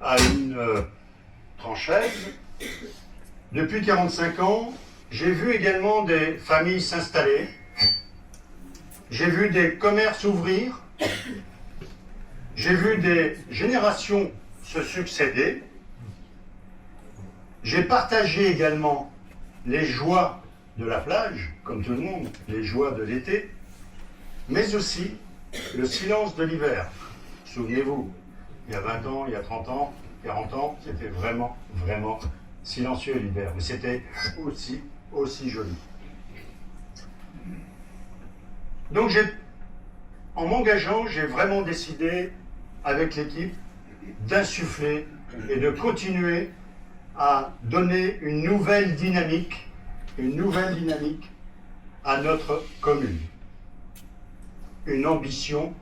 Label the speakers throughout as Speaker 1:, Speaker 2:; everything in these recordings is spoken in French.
Speaker 1: à une tranchaise. Depuis 45 ans, j'ai vu également des familles s'installer. J'ai vu des commerces ouvrir. J'ai vu des générations se succéder. J'ai partagé également les joies de la plage, comme tout le monde, les joies de l'été, mais aussi le silence de l'hiver. Souvenez-vous, il y a 20 ans, il y a 30 ans, 40 ans, c'était vraiment, vraiment silencieux l'hiver, mais c'était aussi joli. Donc en m'engageant, j'ai vraiment décidé avec l'équipe d'insuffler et de continuer à donner une nouvelle dynamique à notre commune. Une ambition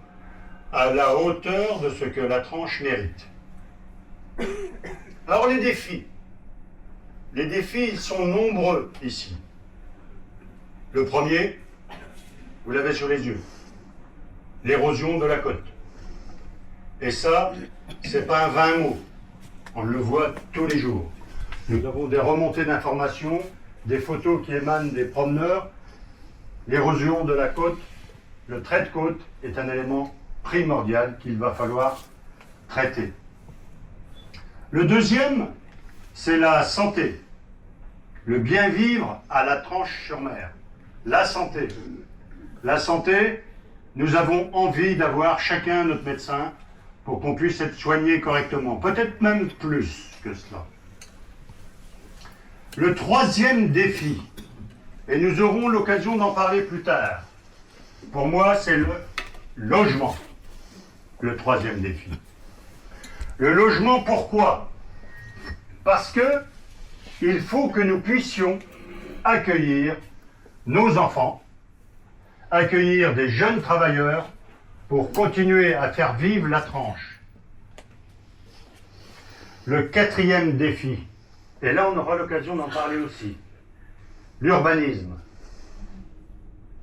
Speaker 1: à la hauteur de ce que la Tranche mérite. Alors les défis, ils sont nombreux ici. Le premier, vous l'avez sur les yeux, l'érosion de la côte. Et ça, c'est pas un vain mot. On le voit tous les jours. Nous avons des remontées d'informations, des photos qui émanent des promeneurs. L'érosion de la côte, le trait de côte est un élément primordial qu'il va falloir traiter. Le deuxième, c'est la santé. Le bien vivre à la Tranche-sur-Mer. La santé. La santé, nous avons envie d'avoir chacun notre médecin pour qu'on puisse être soigné correctement. Peut-être même plus que cela. Le troisième défi, et nous aurons l'occasion d'en parler plus tard, pour moi, c'est le logement. Le troisième défi. Le logement, pourquoi? Parce que il faut que nous puissions accueillir nos enfants, accueillir des jeunes travailleurs pour continuer à faire vivre la Tranche. Le quatrième défi, et là on aura l'occasion d'en parler aussi, l'urbanisme.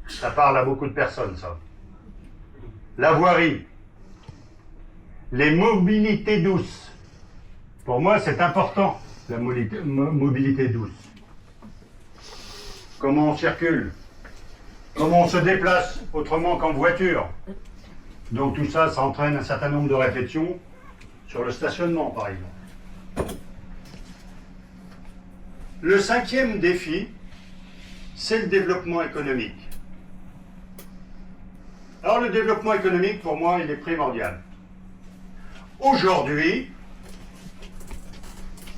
Speaker 1: Ça parle à beaucoup de personnes, ça. La voirie, les mobilités douces. Pour moi, c'est important, la mobilité douce. Comment on circule, comment on se déplace autrement qu'en voiture. Donc tout ça, ça entraîne un certain nombre de réflexions sur le stationnement, par exemple. Le cinquième défi, c'est le développement économique. Alors le développement économique, pour moi, il est primordial. Aujourd'hui,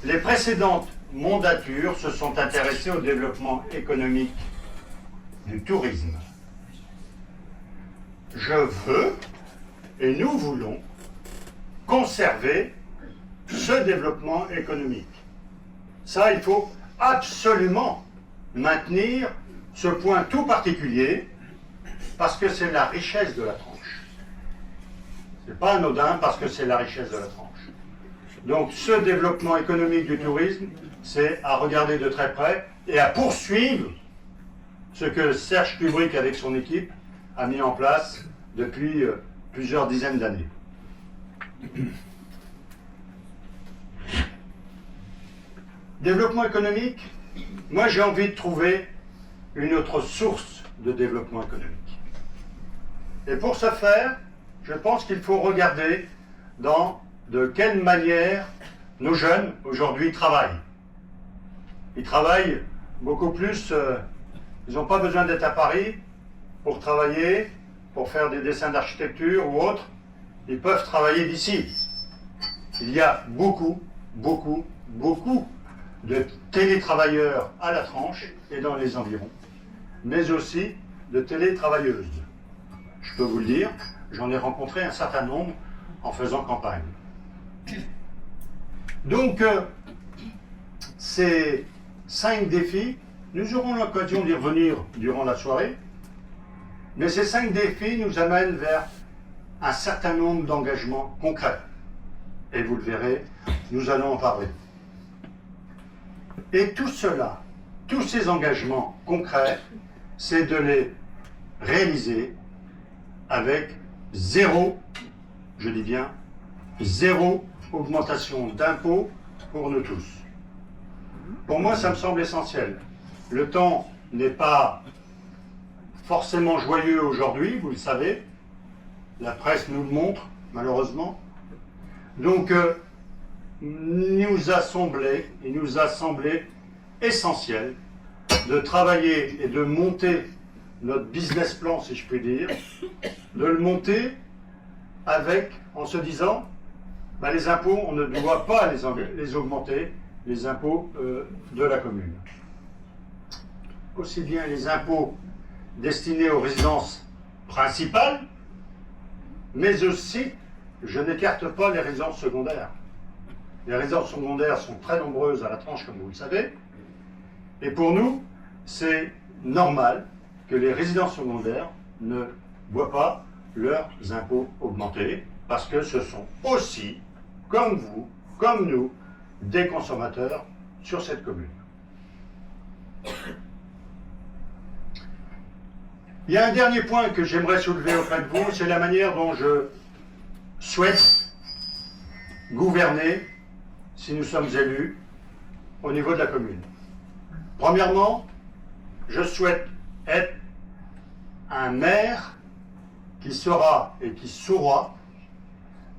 Speaker 1: les précédentes mandatures se sont intéressées au développement économique du tourisme. Je veux, et nous voulons, conserver ce développement économique. Ça, il faut absolument maintenir ce point tout particulier, parce que c'est la richesse de la Tranche. C'est pas anodin, parce que c'est la richesse de la Tranche. Donc ce développement économique du tourisme, c'est à regarder de très près et à poursuivre ce que Serge Kubrick avec son équipe a mis en place depuis plusieurs dizaines d'années. Développement économique, moi j'ai envie de trouver une autre source de développement économique. Et pour ce faire, je pense qu'il faut regarder de quelle manière nos jeunes aujourd'hui travaillent. Ils travaillent beaucoup plus, ils n'ont pas besoin d'être à Paris pour travailler, pour faire des dessins d'architecture ou autre. Ils peuvent travailler d'ici. Il y a beaucoup de télétravailleurs à la Tranche et dans les environs, mais aussi de télétravailleuses. Je peux vous le dire, j'en ai rencontré un certain nombre en faisant campagne. Donc, ces 5 défis, nous aurons l'occasion d'y revenir durant la soirée, mais ces 5 défis nous amènent vers un certain nombre d'engagements concrets. Et vous le verrez, nous allons en parler. Et tout cela, tous ces engagements concrets, c'est de les réaliser avec zéro, je dis bien, zéro augmentation d'impôts pour nous tous. Pour moi, ça me semble essentiel. Le temps n'est pas forcément joyeux aujourd'hui, vous le savez. La presse nous le montre, malheureusement. Donc, il nous a semblé essentiel de travailler et de monter notre business plan, si je puis dire, de le monter en se disant, les impôts, on ne doit pas les augmenter, les impôts de la commune. Aussi bien les impôts destinés aux résidences principales, mais aussi, je n'écarte pas les résidences secondaires. Les résidences secondaires sont très nombreuses à la Tranche, comme vous le savez, et pour nous, c'est normal que les résidences secondaires ne voient pas leurs impôts augmenter, parce que ce sont aussi, comme vous, comme nous, des consommateurs sur cette commune. Il y a un dernier point que j'aimerais soulever auprès de vous, c'est la manière dont je souhaite gouverner, si nous sommes élus, au niveau de la commune. Premièrement, je souhaite être un maire qui sera et qui saura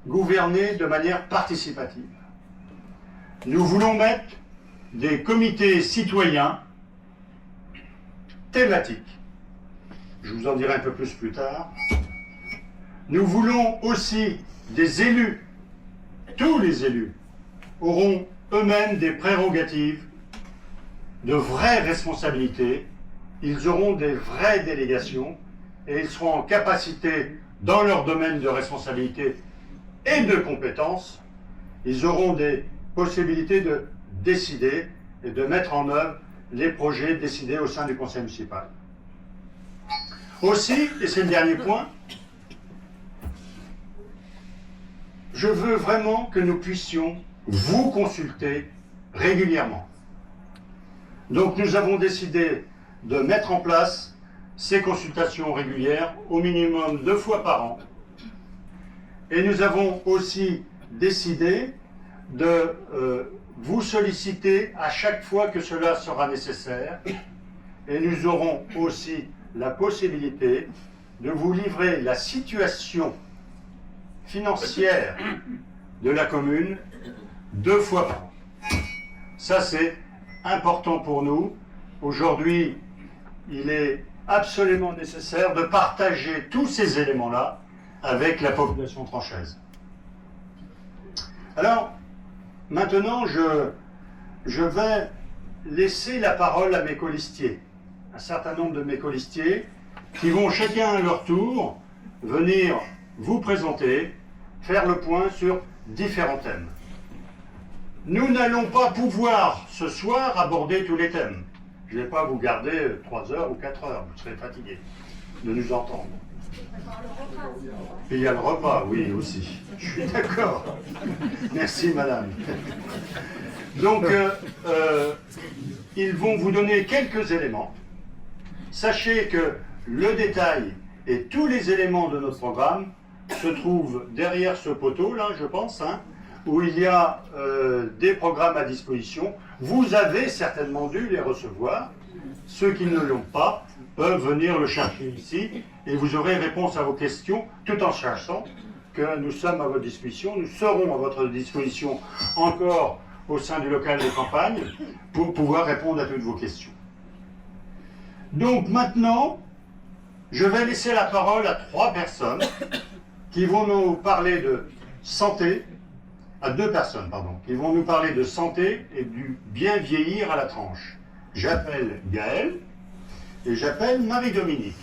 Speaker 1: gouverner de manière participative. Nous voulons mettre des comités citoyens thématiques. Je vous en dirai un peu plus tard. Nous voulons aussi des élus. Tous les élus auront eux-mêmes des prérogatives, de vraies responsabilités. Ils auront des vraies délégations et ils seront en capacité, dans leur domaine de responsabilité et de compétences, ils auront des possibilités de décider et de mettre en œuvre les projets décidés au sein du conseil municipal. Aussi, et c'est le dernier point, je veux vraiment que nous puissions vous consulter régulièrement. Donc nous avons décidé de mettre en place ces consultations régulières, au minimum 2 fois par an. Et nous avons aussi décidé de vous solliciter à chaque fois que cela sera nécessaire. Et nous aurons aussi la possibilité de vous livrer la situation financière de la commune 2 fois par an. Ça, c'est important pour nous. Aujourd'hui, il est absolument nécessaire de partager tous ces éléments-là avec la population tranchaise. Alors, maintenant, je vais laisser la parole à mes colistiers, un certain nombre de mes colistiers, qui vont chacun à leur tour venir vous présenter, faire le point sur différents thèmes. Nous n'allons pas pouvoir ce soir aborder tous les thèmes. Je ne vais pas vous garder 3 heures ou 4 heures, vous serez fatigués de nous entendre. Et il y a le repas, oui, aussi. Je suis d'accord. Merci, madame. Donc, ils vont vous donner quelques éléments. Sachez que le détail et tous les éléments de notre programme se trouvent derrière ce poteau-là, je pense, où il y a des programmes à disposition. Vous avez certainement dû les recevoir. Ceux qui ne l'ont pas peuvent venir le chercher ici et vous aurez réponse à vos questions tout en sachant que nous sommes à votre disposition. Nous serons à votre disposition encore au sein du local de campagne pour pouvoir répondre à toutes vos questions. Donc maintenant, je vais laisser la parole à 3 personnes qui vont nous parler de santé, à 2 personnes, pardon, qui vont nous parler de santé et du bien vieillir à la Tranche. J'appelle Gaël et j'appelle Marie-Dominique.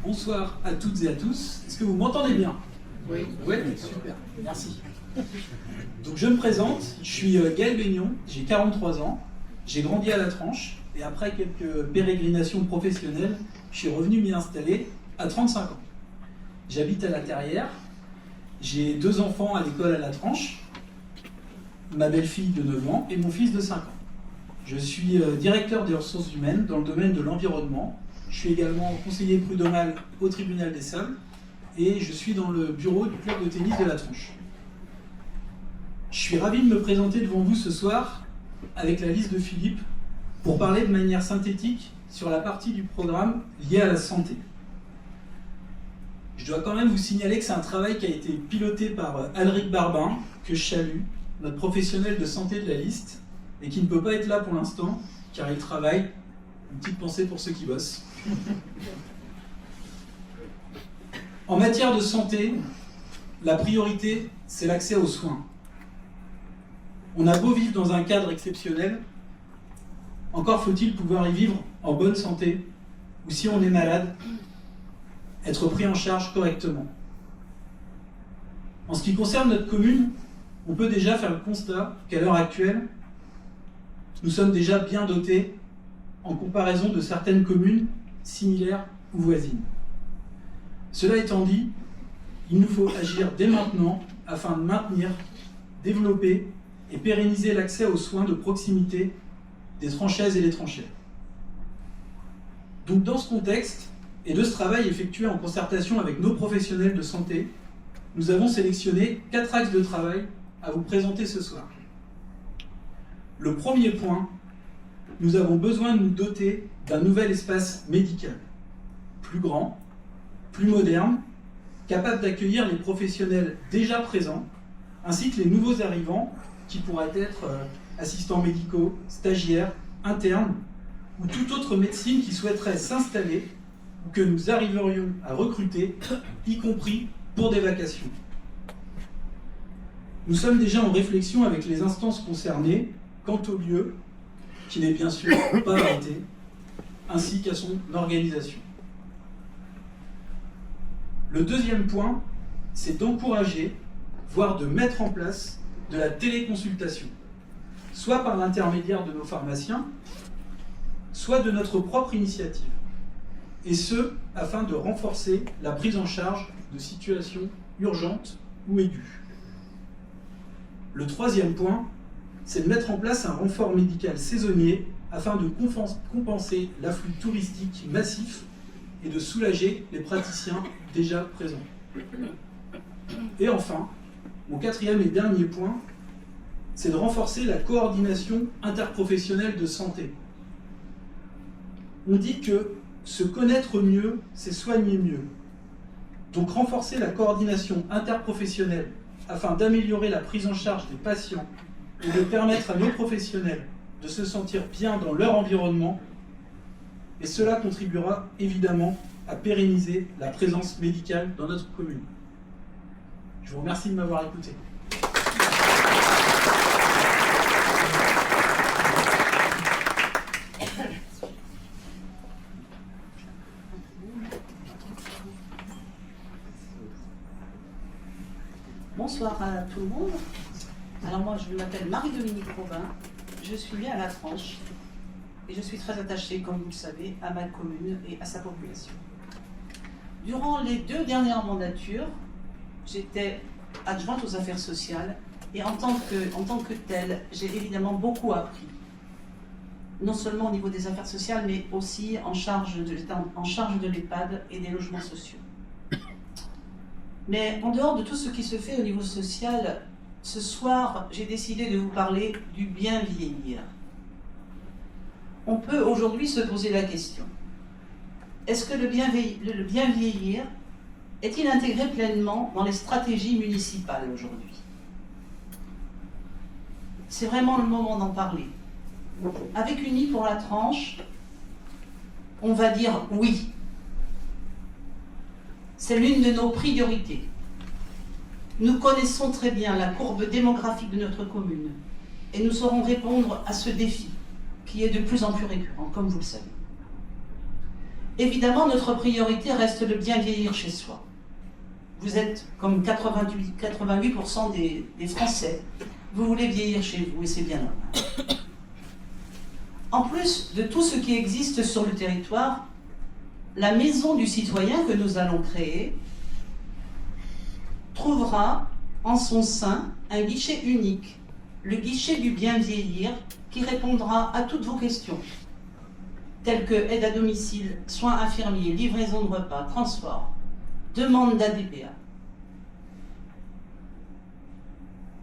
Speaker 2: Bonsoir à toutes et à tous. Est-ce que vous m'entendez bien?
Speaker 3: Oui.
Speaker 2: Oui, super. Merci. Donc je me présente, je suis Gaël Baignon, j'ai 43 ans, j'ai grandi à la Tranche et après quelques pérégrinations professionnelles, je suis revenu m'y installer à 35 ans. J'habite à la Terrière, j'ai 2 enfants à l'école à la Tranche. ma belle-fille de 9 ans et mon fils de 5 ans. Je suis directeur des ressources humaines dans le domaine de l'environnement. Je suis également conseiller prud'homal au tribunal des Sables et je suis dans le bureau du club de tennis de la Tronche. Je suis ravi de me présenter devant vous ce soir avec la liste de Philippe pour parler de manière synthétique sur la partie du programme liée à la santé. Je dois quand même vous signaler que c'est un travail qui a été piloté par Alric Barbin, que je salue, notre professionnel de santé de la liste, et qui ne peut pas être là pour l'instant, car il travaille. Une petite pensée pour ceux qui bossent. En matière de santé, la priorité, c'est l'accès aux soins. On a beau vivre dans un cadre exceptionnel, encore faut-il pouvoir y vivre en bonne santé, ou si on est malade, être pris en charge correctement. En ce qui concerne notre commune, on peut déjà faire le constat qu'à l'heure actuelle, nous sommes déjà bien dotés en comparaison de certaines communes similaires ou voisines. Cela étant dit, il nous faut agir dès maintenant afin de maintenir, développer et pérenniser l'accès aux soins de proximité des tranchaises et des tranchais. Donc dans ce contexte et de ce travail effectué en concertation avec nos professionnels de santé, nous avons sélectionné 4 axes de travail à vous présenter ce soir. Le premier point, nous avons besoin de nous doter d'un nouvel espace médical, plus grand, plus moderne, capable d'accueillir les professionnels déjà présents, ainsi que les nouveaux arrivants qui pourraient être assistants médicaux, stagiaires, internes, ou toute autre médecine qui souhaiterait s'installer ou que nous arriverions à recruter, y compris pour des vacations. Nous sommes déjà en réflexion avec les instances concernées quant au lieu, qui n'est bien sûr pas arrêté, ainsi qu'à son organisation. Le deuxième point, c'est d'encourager, voire de mettre en place de la téléconsultation, soit par l'intermédiaire de nos pharmaciens, soit de notre propre initiative, et ce, afin de renforcer la prise en charge de situations urgentes ou aiguës. Le troisième point, c'est de mettre en place un renfort médical saisonnier afin de compenser l'afflux touristique massif et de soulager les praticiens déjà présents. Et enfin, mon quatrième et dernier point, c'est de renforcer la coordination interprofessionnelle de santé. On dit que se connaître mieux, c'est soigner mieux. Donc renforcer la coordination interprofessionnelle afin d'améliorer la prise en charge des patients et de permettre à nos professionnels de se sentir bien dans leur environnement, et cela contribuera évidemment à pérenniser la présence médicale dans notre commune. Je vous remercie de m'avoir écouté.
Speaker 3: Bonsoir à tout le monde. Alors moi je m'appelle Marie-Dominique Robin, je suis née à La Tranche et je suis très attachée, comme vous le savez, à ma commune et à sa population. Durant les 2 dernières mandatures, j'étais adjointe aux affaires sociales et en tant que telle, j'ai évidemment beaucoup appris. Non seulement au niveau des affaires sociales, mais aussi en charge de l'EHPAD et des logements sociaux. Mais en dehors de tout ce qui se fait au niveau social, ce soir, j'ai décidé de vous parler du bien vieillir. On peut aujourd'hui se poser la question, est-ce que le bien vieillir est-il intégré pleinement dans les stratégies municipales aujourd'hui? C'est vraiment le moment d'en parler. Avec Unis pour la Tranche, on va dire oui. C'est l'une de nos priorités. Nous connaissons très bien la courbe démographique de notre commune et nous saurons répondre à ce défi qui est de plus en plus récurrent, comme vous le savez. Évidemment, notre priorité reste de bien vieillir chez soi. Vous êtes comme 88% des Français, vous voulez vieillir chez vous et c'est bien normal. En plus de tout ce qui existe sur le territoire, la maison du citoyen que nous allons créer trouvera en son sein un guichet unique le guichet du bien vieillir qui répondra à toutes vos questions, telles que aide à domicile, soins infirmiers, livraison de repas, transport, demande d'ADPA.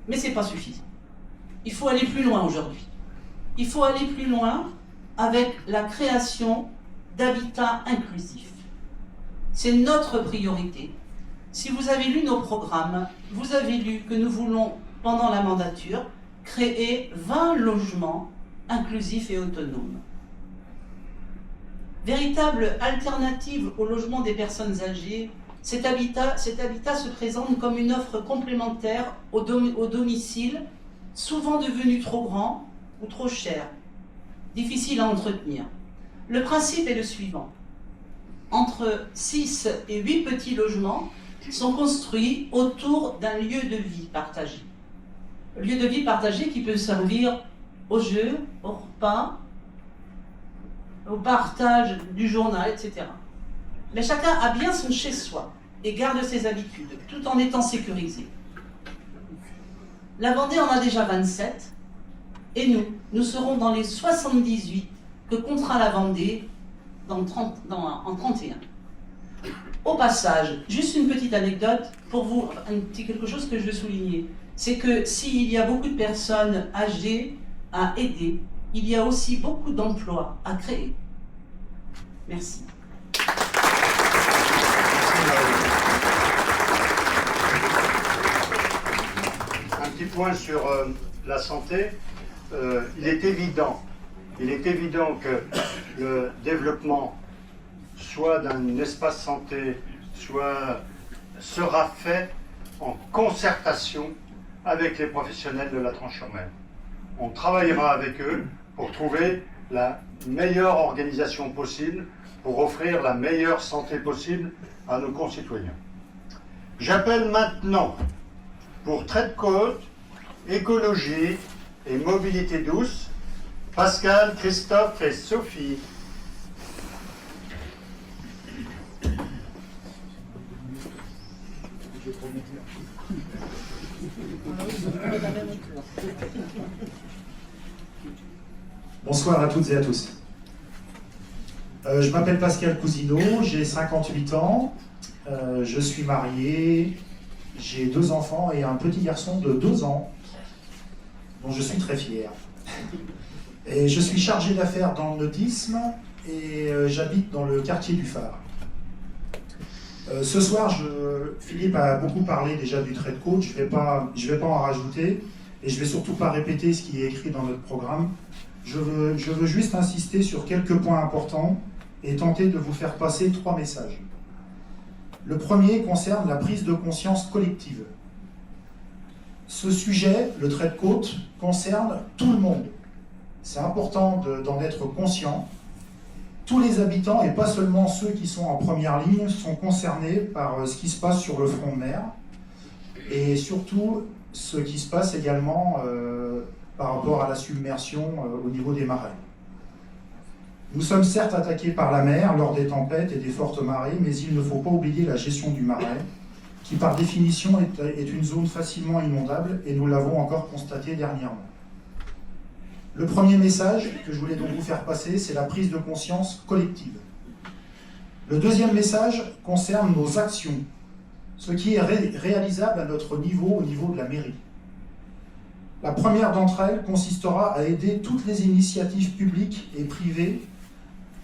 Speaker 3: Mais ce n'est pas suffisant. Il faut aller plus loin aujourd'hui. Il faut aller plus loin avec la création d'habitats inclusifs. C'est notre priorité. Si vous avez lu nos programmes, vous avez lu que nous voulons, pendant la mandature, créer 20 logements inclusifs et autonomes. Véritable alternative au logement des personnes âgées, cet habitat se présente comme une offre complémentaire au domicile, souvent devenu trop grand ou trop cher, difficile à entretenir. Le principe est le suivant. Entre 6 et 8 petits logements sont construits autour d'un lieu de vie partagé. Lieu de vie partagé qui peut servir au jeu, au repas, au partage du journal, etc. Mais chacun a bien son chez-soi et garde ses habitudes, tout en étant sécurisé. La Vendée en a déjà 27, et nous serons dans les 78 que comptera la Vendée en 31. Au passage, juste une petite anecdote pour vous, quelque chose que je veux souligner, c'est que s'il y a beaucoup de personnes âgées à aider, il y a aussi beaucoup d'emplois à créer. Merci.
Speaker 1: Un petit point sur la santé. Il est évident que le développement soit d'un espace santé, sera fait en concertation avec les professionnels de la Tranche-sur-Mer. On travaillera avec eux pour trouver la meilleure organisation possible, pour offrir la meilleure santé possible à nos concitoyens. J'appelle maintenant, pour trait de côte, écologie et mobilité douce, Pascal, Christophe et Sophie.
Speaker 4: Bonsoir à toutes et à tous. Je m'appelle Pascal Cousineau, j'ai 58 ans, je suis marié, j'ai 2 enfants et un petit garçon de 2 ans, dont je suis très fier. Et je suis chargé d'affaires dans le nautisme et j'habite dans le quartier du Phare. Ce soir, Philippe a beaucoup parlé déjà du trait de côte, je vais pas en rajouter et je ne vais surtout pas répéter ce qui est écrit dans notre programme. Je veux juste insister sur quelques points importants et tenter de vous faire passer 3 messages. Le premier concerne la prise de conscience collective. Ce sujet, le trait de côte, concerne tout le monde. C'est important d'en être conscient. Tous les habitants, et pas seulement ceux qui sont en première ligne, sont concernés par ce qui se passe sur le front de mer, et surtout ce qui se passe également par rapport à la submersion au niveau des marais. Nous sommes certes attaqués par la mer lors des tempêtes et des fortes marées, mais il ne faut pas oublier la gestion du marais, qui par définition est une zone facilement inondable, et nous l'avons encore constaté dernièrement. Le premier message que je voulais donc vous faire passer, c'est la prise de conscience collective. Le deuxième message concerne nos actions, ce qui est réalisable à notre niveau, au niveau de la mairie. La première d'entre elles consistera à aider toutes les initiatives publiques et privées,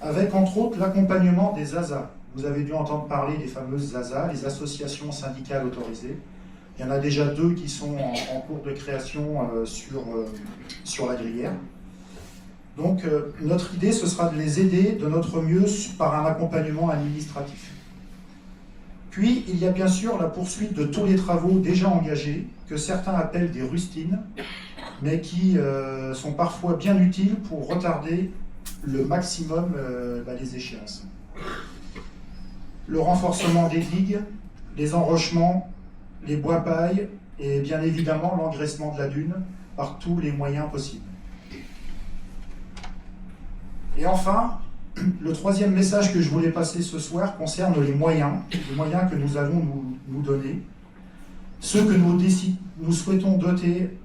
Speaker 4: avec entre autres l'accompagnement des ASA. Vous avez dû entendre parler des fameuses ASA, les associations syndicales autorisées. Il y en a déjà 2 qui sont en cours de création sur la Gruyère. Donc notre idée, ce sera de les aider de notre mieux par un accompagnement administratif. Puis, il y a bien sûr la poursuite de tous les travaux déjà engagés, que certains appellent des rustines, mais qui sont parfois bien utiles pour retarder le maximum les échéances. Le renforcement des digues, les enrochements, les bois-pailles et bien évidemment l'engraissement de la dune par tous les moyens possibles. Et enfin, le troisième message que je voulais passer ce soir concerne les moyens que nous allons nous donner, ceux que nous souhaitons doter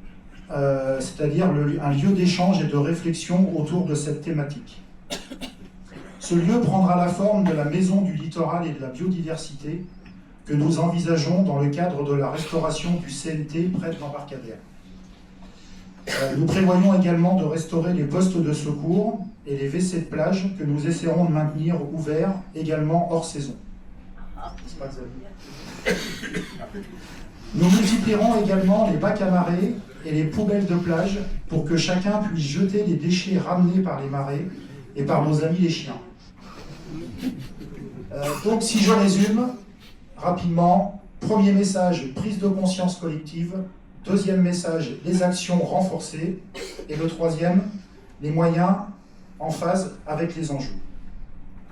Speaker 4: c'est-à-dire un lieu d'échange et de réflexion autour de cette thématique. Ce lieu prendra la forme de la Maison du Littoral et de la Biodiversité que nous envisageons dans le cadre de la restauration du CNT près de l'embarcadère. Nous prévoyons également de restaurer les postes de secours et les WC de plage que nous essaierons de maintenir ouverts également hors saison. Nous multiplierons également les bacs à marée et les poubelles de plage pour que chacun puisse jeter les déchets ramenés par les marées et par nos amis les chiens. Donc si je résume rapidement, premier message, prise de conscience collective. Deuxième message, les actions renforcées. Et le troisième, les moyens en phase avec les enjeux.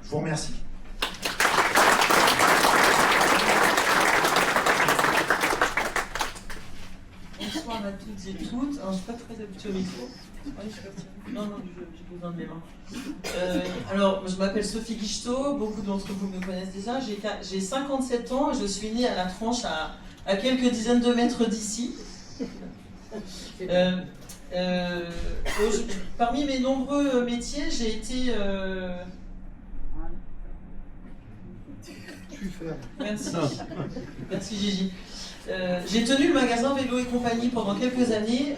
Speaker 4: Je vous remercie.
Speaker 5: Bonsoir à toutes et toutes. Alors, je ne suis pas très habituée au micro. Non, j'ai besoin de mes mains. Alors, je m'appelle Sophie Guichetot. Beaucoup d'entre vous me connaissent déjà. J'ai 57 ans et je suis née à la Tranche, à quelques dizaines de mètres d'ici. Parmi mes nombreux métiers, j'ai été... Merci. Merci Gigi. J'ai tenu le magasin Vélo et Compagnie pendant quelques années,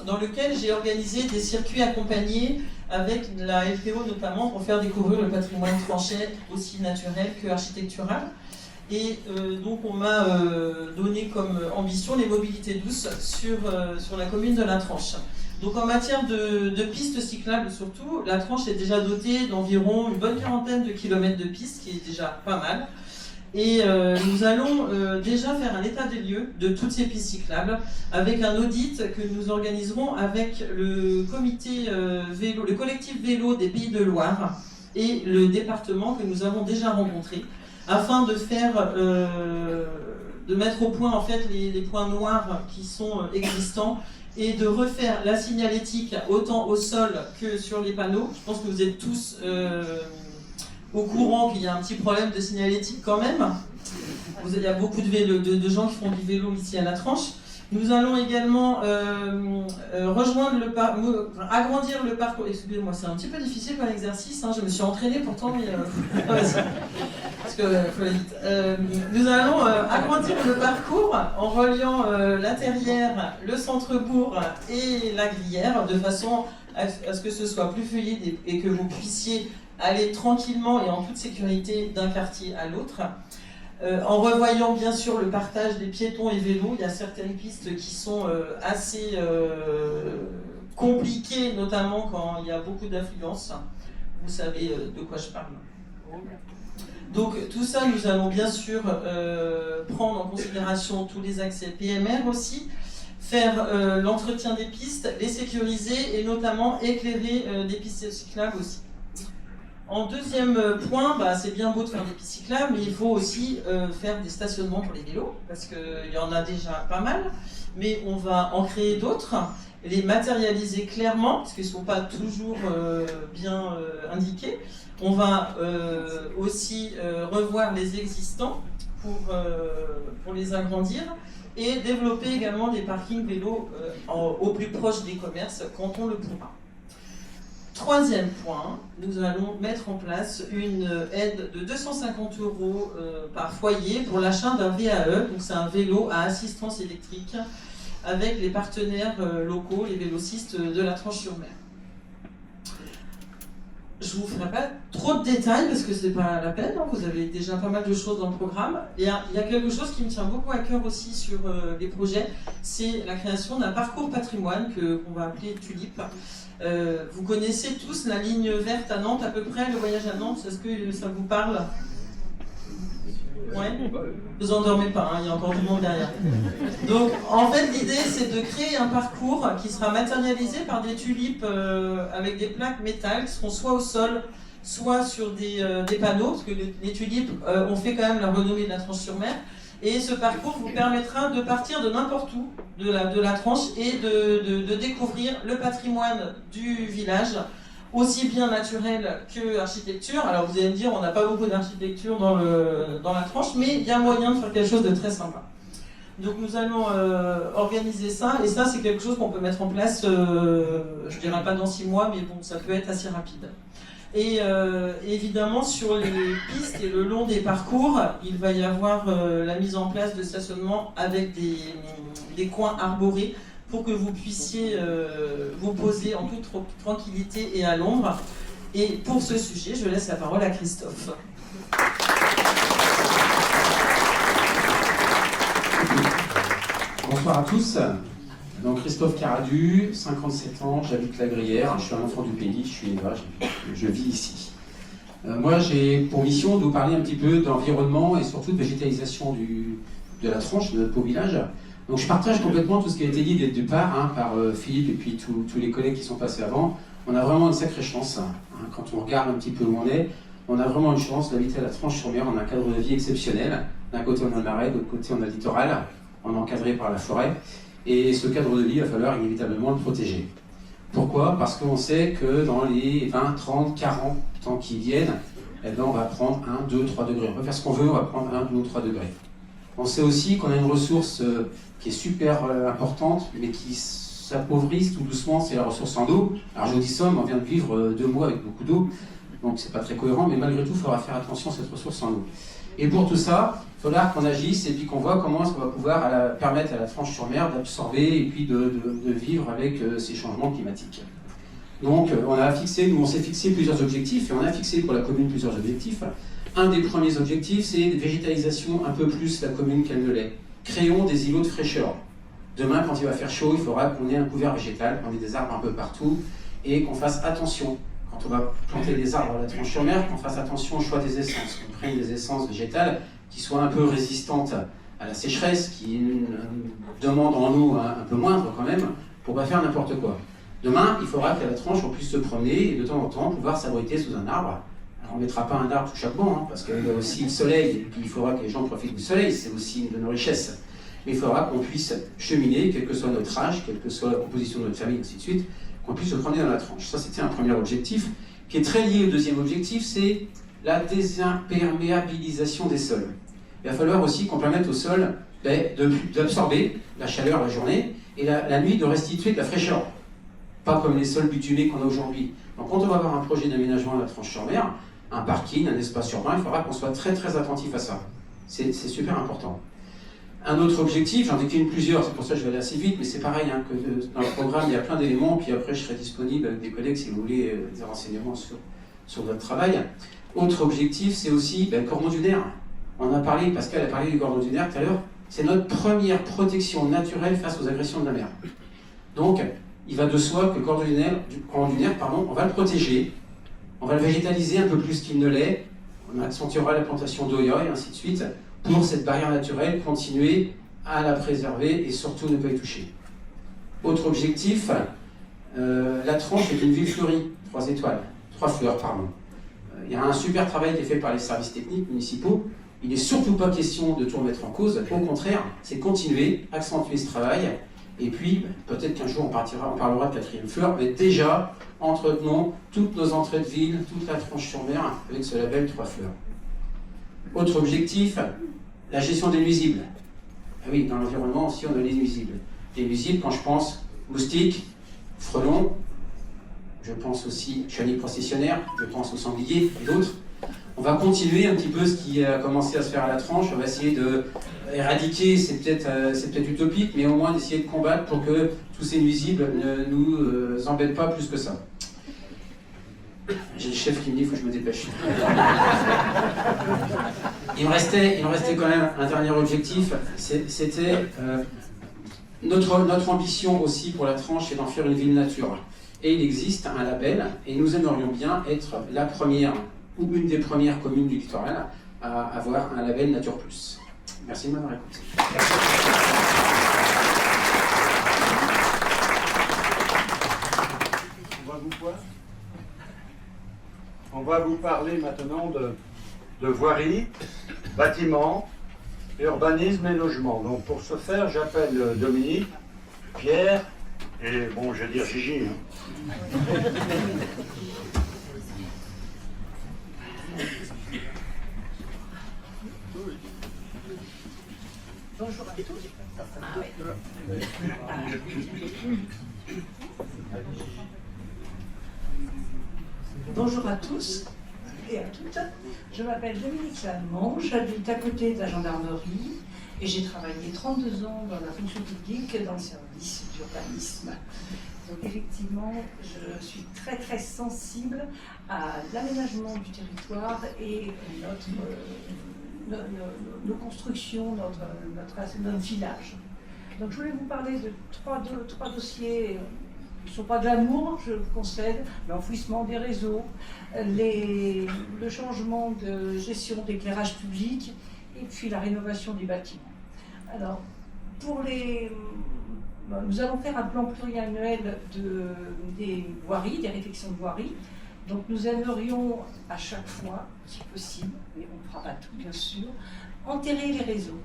Speaker 5: dans lequel j'ai organisé des circuits accompagnés avec la LPO notamment pour faire découvrir le patrimoine francais aussi naturel que architectural. Et donc on m'a donné comme ambition les mobilités douces sur la commune de la Tranche. Donc en matière de pistes cyclables surtout, la Tranche est déjà dotée d'environ une bonne quarantaine de kilomètres de pistes, qui est déjà pas mal. Et nous allons déjà faire un état des lieux de toutes ces pistes cyclables avec un audit que nous organiserons avec le comité vélo, le collectif vélo des Pays de Loire et le département que nous avons déjà rencontré, afin de faire, de mettre au point en fait les points noirs qui sont existants et de refaire la signalétique autant au sol que sur les panneaux. Je pense que vous êtes tous au courant qu'il y a un petit problème de signalétique quand même. Il y a beaucoup de gens qui font du vélo ici à la Tranche. Nous allons également rejoindre agrandir le parcours. Excusez-moi, c'est un petit peu difficile comme exercice, hein. Je me suis entraînée pourtant, mais parce que faut aller vite. Nous allons agrandir le parcours en reliant la Terrière, le centre-bourg et la Glière, de façon à ce que ce soit plus fluide et que vous puissiez aller tranquillement et en toute sécurité d'un quartier à l'autre. En revoyant bien sûr le partage des piétons et vélos, il y a certaines pistes qui sont assez compliquées, notamment quand il y a beaucoup d'affluence. Vous savez de quoi je parle. Donc tout ça, nous allons bien sûr prendre en considération tous les accès PMR aussi, faire l'entretien des pistes, les sécuriser et notamment éclairer des pistes cyclables aussi. En deuxième point, c'est bien beau de faire des pistes cyclables, mais il faut aussi faire des stationnements pour les vélos, parce qu'il y en a déjà pas mal, mais on va en créer d'autres, les matérialiser clairement, parce qu'ils ne sont pas toujours bien indiqués. On va aussi revoir les existants pour les agrandir, et développer également des parkings vélos au plus proche des commerces quand on le pourra. Troisième point, nous allons mettre en place une aide de 250 € par foyer pour l'achat d'un VAE, donc c'est un vélo à assistance électrique, avec les partenaires locaux, les vélocistes de la Tranche-sur-Mer. Je ne vous ferai pas trop de détails parce que ce n'est pas la peine, hein, vous avez déjà pas mal de choses dans le programme. Il y a quelque chose qui me tient beaucoup à cœur aussi sur les projets, c'est la création d'un parcours patrimoine qu'on va appeler Tulipe. Vous connaissez tous la ligne verte à Nantes à peu près, le voyage à Nantes, est-ce que ça vous parle? Ouais. Vous endormez pas, hein, il y a encore du monde derrière. Donc en fait l'idée c'est de créer un parcours qui sera matérialisé par des tulipes avec des plaques métal qui seront soit au sol, soit sur des panneaux, parce que les tulipes ont fait quand même la renommée de la Tranche-sur-Mer. Et ce parcours vous permettra de partir de n'importe où de la Tranche et de découvrir le patrimoine du village, aussi bien naturel que architecture. Alors vous allez me dire, on n'a pas beaucoup d'architecture dans la Tranche, mais il y a moyen de faire quelque chose de très sympa. Donc nous allons organiser ça, et ça c'est quelque chose qu'on peut mettre en place, je dirais pas dans 6 mois, mais bon, ça peut être assez rapide. Et évidemment, sur les pistes et le long des parcours, il va y avoir la mise en place de stationnement avec des coins arborés pour que vous puissiez vous poser en toute tranquillité et à l'ombre. Et pour ce sujet, je laisse la parole à Christophe.
Speaker 6: Bonsoir à tous. Donc Christophe Caradu, 57 ans, j'habite La Gruyère, je suis un enfant du pays, je suis là, je vis ici. Moi j'ai pour mission de vous parler un petit peu d'environnement et surtout de végétalisation de la Tranche, de notre beau village. Donc je partage complètement tout ce qui a été dit dès le départ par Philippe et puis tous les collègues qui sont passés avant. On a vraiment une sacrée chance, quand on regarde un petit peu où on a vraiment une chance d'habiter à la Tranche-sur-Mer, on a un cadre de vie exceptionnel. D'un côté on a le marais, de l'autre côté on a le littoral, on est encadré par la forêt. Et ce cadre de vie, il va falloir inévitablement le protéger. Pourquoi? Parce qu'on sait que dans les 20, 30, 40 ans qui viennent, eh ben on va prendre 1, 2, 3 degrés. On peut faire ce qu'on veut, on va prendre 1, 2 ou 3 degrés. On sait aussi qu'on a une ressource qui est super importante, mais qui s'appauvrisse tout doucement, c'est la ressource en eau. Alors je vous dis ça, mais on vient de vivre 2 mois avec beaucoup d'eau, donc c'est pas très cohérent, mais malgré tout, il faudra faire attention à cette ressource en eau. Et pour tout ça, il faudra qu'on agisse et puis qu'on voit comment est-ce qu'on va pouvoir permettre à la Tranche-sur-Mer d'absorber et puis de vivre avec ces changements climatiques. Donc on s'est fixé plusieurs objectifs et on a fixé pour la commune plusieurs objectifs. Un des premiers objectifs, c'est végétalisation un peu plus la commune qu'elle ne l'est. Créons des îlots de fraîcheur. Demain, quand il va faire chaud, il faudra qu'on ait un couvert végétal, qu'on ait des arbres un peu partout et qu'on fasse attention. Quand on va planter des arbres à la Tranche-sur-Mer, qu'on fasse attention au choix des essences, qu'on prenne des essences végétales qui soient un peu résistantes à la sécheresse, qui demandent en eau un peu moindre quand même, pour ne pas faire n'importe quoi. Demain, il faudra qu'à la Tranche, on puisse se promener et de temps en temps pouvoir s'abriter sous un arbre. Alors on ne mettra pas un arbre tout chaque banc, parce qu'il y a aussi le soleil, et puis il faudra que les gens profitent du soleil, c'est aussi une de nos richesses. Mais il faudra qu'on puisse cheminer, quel que soit notre âge, quelle que soit la composition de notre famille, ainsi de suite, qu'on puisse se promener dans la Tranche. Ça, c'était un premier objectif, qui est très lié au deuxième objectif, c'est la désimperméabilisation des sols. Il va falloir aussi qu'on permette au sol d'absorber la chaleur la journée et la nuit de restituer de la fraîcheur. Pas comme les sols bitumés qu'on a aujourd'hui. Donc quand on va avoir un projet d'aménagement à la Tranche-sur-Mer, un parking, un espace urbain, il faudra qu'on soit très très attentif à ça. C'est super important. Un autre objectif, j'en décline plusieurs, c'est pour ça que je vais aller assez vite, mais c'est pareil, que dans le programme il y a plein d'éléments, puis après je serai disponible avec des collègues si vous voulez des renseignements sur votre travail. Autre objectif, c'est aussi le cordon dunaire. On a parlé, Pascal a parlé du cordon dunaire tout à l'heure, c'est notre première protection naturelle face aux agressions de la mer. Donc, il va de soi que le cordon dunaire, on va le protéger, on va le végétaliser un peu plus qu'il ne l'est, on accentuera la plantation d'Oya et ainsi de suite, pour cette barrière naturelle, continuer à la préserver et surtout ne pas y toucher. Autre objectif, la Tranche est une ville fleurie, 3 fleurs, pardon. Il y a un super travail qui est fait par les services techniques municipaux. Il n'est surtout pas question de tout remettre en cause. Au contraire, c'est continuer, accentuer ce travail. Et puis, peut-être qu'un jour on parlera de 4e fleur, mais déjà, entretenons toutes nos entrées de ville, toute la Tranche-sur-Mer avec ce label 3 fleurs. Autre objectif, la gestion des nuisibles. Ah oui, dans l'environnement aussi, on a les nuisibles. Les nuisibles, quand je pense moustiques, frelons, je pense aussi chenilles processionnaires, je pense aux sangliers et d'autres. On va continuer un petit peu ce qui a commencé à se faire à la Tranche. On va essayer de éradiquer, c'est peut-être utopique, mais au moins d'essayer de combattre pour que tous ces nuisibles ne nous embêtent pas plus que ça. J'ai le chef qui me dit qu'il faut que je me dépêche. Il me restait quand même un dernier objectif, c'était notre ambition aussi pour la Tranche, c'est d'en faire une ville nature. Et il existe un label, et nous aimerions bien être la première ou une des premières communes du littoral à avoir un label Nature Plus. Merci de m'avoir écouté.
Speaker 1: On va vous parler maintenant de voirie, bâtiments, urbanisme et logement. Donc pour ce faire, j'appelle Dominique, Pierre et bon, je vais dire Gigi.
Speaker 3: Bonjour à tous.
Speaker 7: Bonjour à tous et à toutes. Je m'appelle Dominique Lallemand, j'habite à côté de la gendarmerie et j'ai travaillé 32 ans dans la fonction publique dans le service d'urbanisme. Donc effectivement, je suis très très sensible à l'aménagement du territoire et nos constructions, notre village. Donc je voulais vous parler de trois dossiers qui ne sont pas de l'amour, je vous concède, l'enfouissement des réseaux, le changement de gestion d'éclairage public et puis la rénovation des bâtiments. Alors, nous allons faire un plan pluriannuel des voiries, des réfections de voiries. Donc nous aimerions à chaque fois, si possible, mais on ne fera pas tout bien sûr, enterrer les réseaux.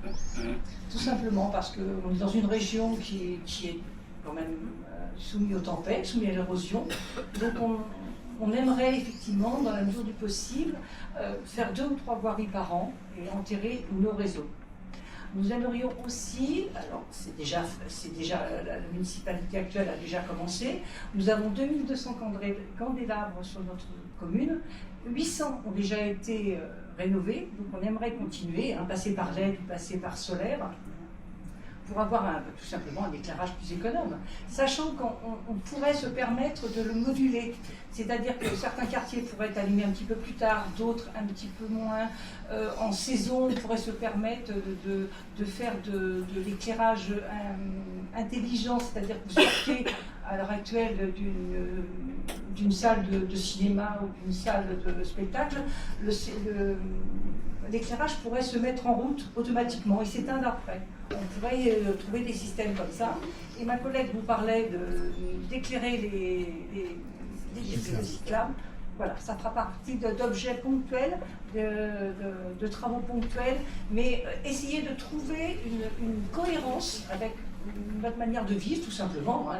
Speaker 7: Tout simplement parce qu'on est dans une région qui est quand même soumise aux tempêtes, soumise à l'érosion. Donc on aimerait effectivement, dans la mesure du possible, faire 2 ou 3 voiries par an et enterrer nos réseaux. Nous aimerions aussi, alors c'est déjà la municipalité actuelle a déjà commencé, nous avons 2200 candélabres sur notre commune, 800 ont déjà été rénovés, donc on aimerait continuer, passer par LED ou passer par solaire, pour avoir tout simplement un éclairage plus économe, sachant qu'on pourrait se permettre de le moduler, c'est-à-dire que certains quartiers pourraient être allumés un petit peu plus tard, d'autres un petit peu moins. En saison, on pourrait se permettre de faire de l'éclairage intelligent, c'est-à-dire que vous sortez à l'heure actuelle d'une salle de cinéma ou d'une salle de spectacle, l'éclairage pourrait se mettre en route automatiquement et s'éteindre après. On pourrait trouver des systèmes comme ça. Et ma collègue vous parlait d'éclairer les cyclables. Voilà, ça fera partie d'objets ponctuels, de travaux ponctuels, mais essayer de trouver une cohérence avec notre manière de vivre, tout simplement,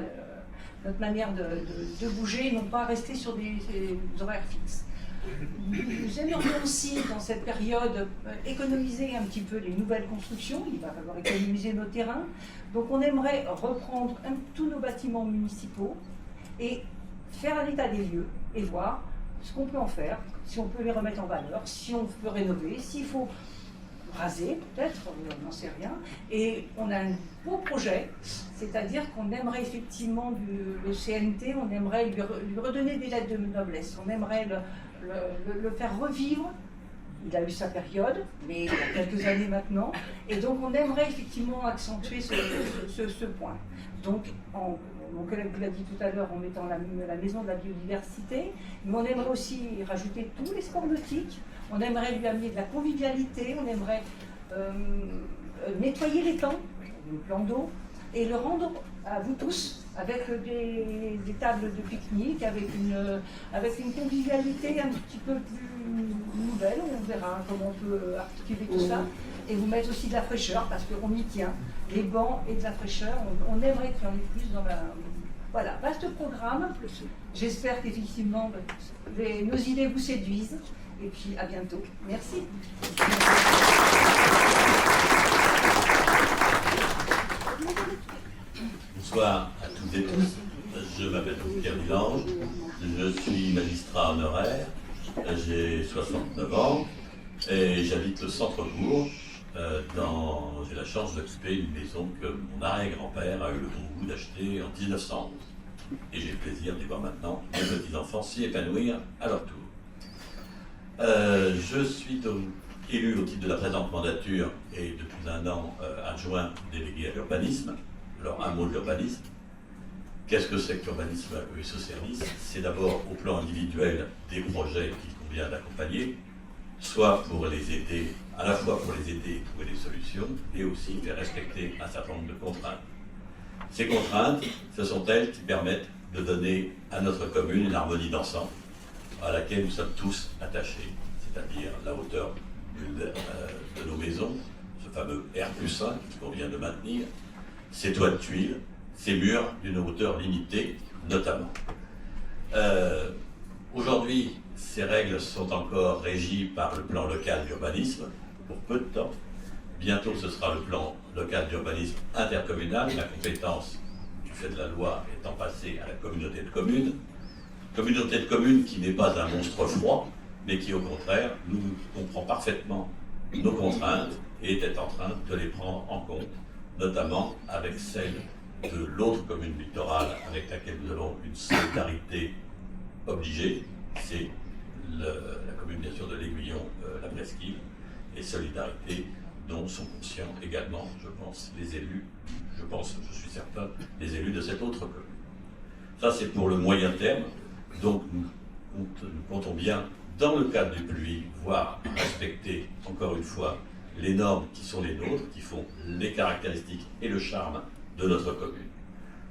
Speaker 7: notre manière de bouger, non pas rester sur des horaires fixes. Nous aimerions aussi, dans cette période, économiser un petit peu les nouvelles constructions. Il va falloir économiser nos terrains. Donc on aimerait reprendre tous nos bâtiments municipaux et faire un état des lieux et voir ce qu'on peut en faire, si on peut les remettre en valeur, si on peut rénover, s'il faut raser peut-être, on n'en sait rien. Et on a un beau projet, c'est-à-dire qu'on aimerait effectivement le CNT, on aimerait lui redonner des lettres de noblesse, on aimerait le faire revivre. Il a eu sa période, mais il y a quelques années maintenant, et donc on aimerait effectivement accentuer ce point. Donc, mon collègue vous l'a dit tout à l'heure, en mettant la maison de la biodiversité, mais on aimerait aussi rajouter tous les sports nautiques, on aimerait lui amener de la convivialité, on aimerait nettoyer les plans d'eau, et le rendre à vous tous, avec des tables de pique-nique, avec une convivialité un petit peu plus nouvelle. On verra comment on peut articuler tout ça. Et vous mettre aussi de la fraîcheur, parce qu'on y tient. Les bancs et de la fraîcheur, on aimerait qu'il y en ait plus dans la... Voilà, vaste programme. J'espère qu'effectivement, nos idées vous séduisent. Et puis, à bientôt. Merci.
Speaker 8: Bonsoir à toutes et tous. Je m'appelle Pierre Milange. Je suis magistrat honoraire. J'ai 69 ans et j'habite le centre-bourg. J'ai la chance d'occuper une maison que mon arrière-grand-père a eu le bon goût d'acheter en 1911. Et j'ai le plaisir d'y voir maintenant mes petits-enfants s'y épanouir à leur tour. Je suis élu au titre de la présente mandature et depuis un an adjoint délégué à l'urbanisme. Alors un mot de l'urbanisme. Qu'est-ce que c'est que l'urbanisme et ce service? C'est d'abord au plan individuel des projets qu'il convient d'accompagner, soit pour les aider, à la fois pour les aider à trouver des solutions, et aussi faire respecter un certain nombre de contraintes. Ces contraintes, ce sont elles qui permettent de donner à notre commune une harmonie d'ensemble à laquelle nous sommes tous attachés, c'est-à-dire la hauteur de nos maisons, ce fameux R+1 qu'il convient de maintenir, ces toits de tuiles, ces murs d'une hauteur limitée notamment. Aujourd'hui, ces règles sont encore régies par le plan local d'urbanisme pour peu de temps. Bientôt, ce sera le plan local d'urbanisme intercommunal, la compétence du fait de la loi étant passée à la communauté de communes. communauté de communes qui n'est pas un monstre froid, mais qui au contraire nous comprend parfaitement nos contraintes et est en train de les prendre en compte, notamment avec celle de l'autre commune littorale avec laquelle nous avons une solidarité obligée, c'est la commune bien sûr de l'Aiguillon, la Presqu'île, et solidarité dont sont conscients également, je pense, les élus, je suis certain, les élus de cette autre commune. Ça c'est pour le moyen terme, donc nous comptons bien, dans le cadre du PLUI, voir respecter, encore une fois, les normes qui sont les nôtres, qui font les caractéristiques et le charme de notre commune.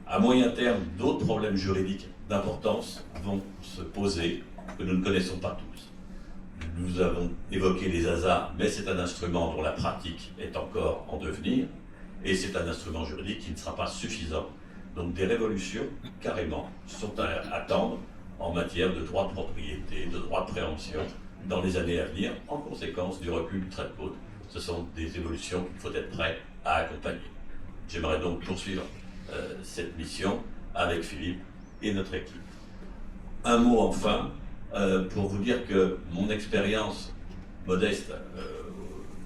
Speaker 8: À moyen terme, d'autres problèmes juridiques d'importance vont se poser, que nous ne connaissons pas tous. Nous avons évoqué les ASA, mais c'est un instrument dont la pratique est encore en devenir, et c'est un instrument juridique qui ne sera pas suffisant. Donc des révolutions, carrément, sont à attendre en matière de droit de propriété, de droit de préemption, dans les années à venir, en conséquence du recul du trait de côte. Ce sont des évolutions qu'il faut être prêt à accompagner. J'aimerais donc poursuivre cette mission avec Philippe et notre équipe. Un mot enfin, pour vous dire que mon expérience modeste,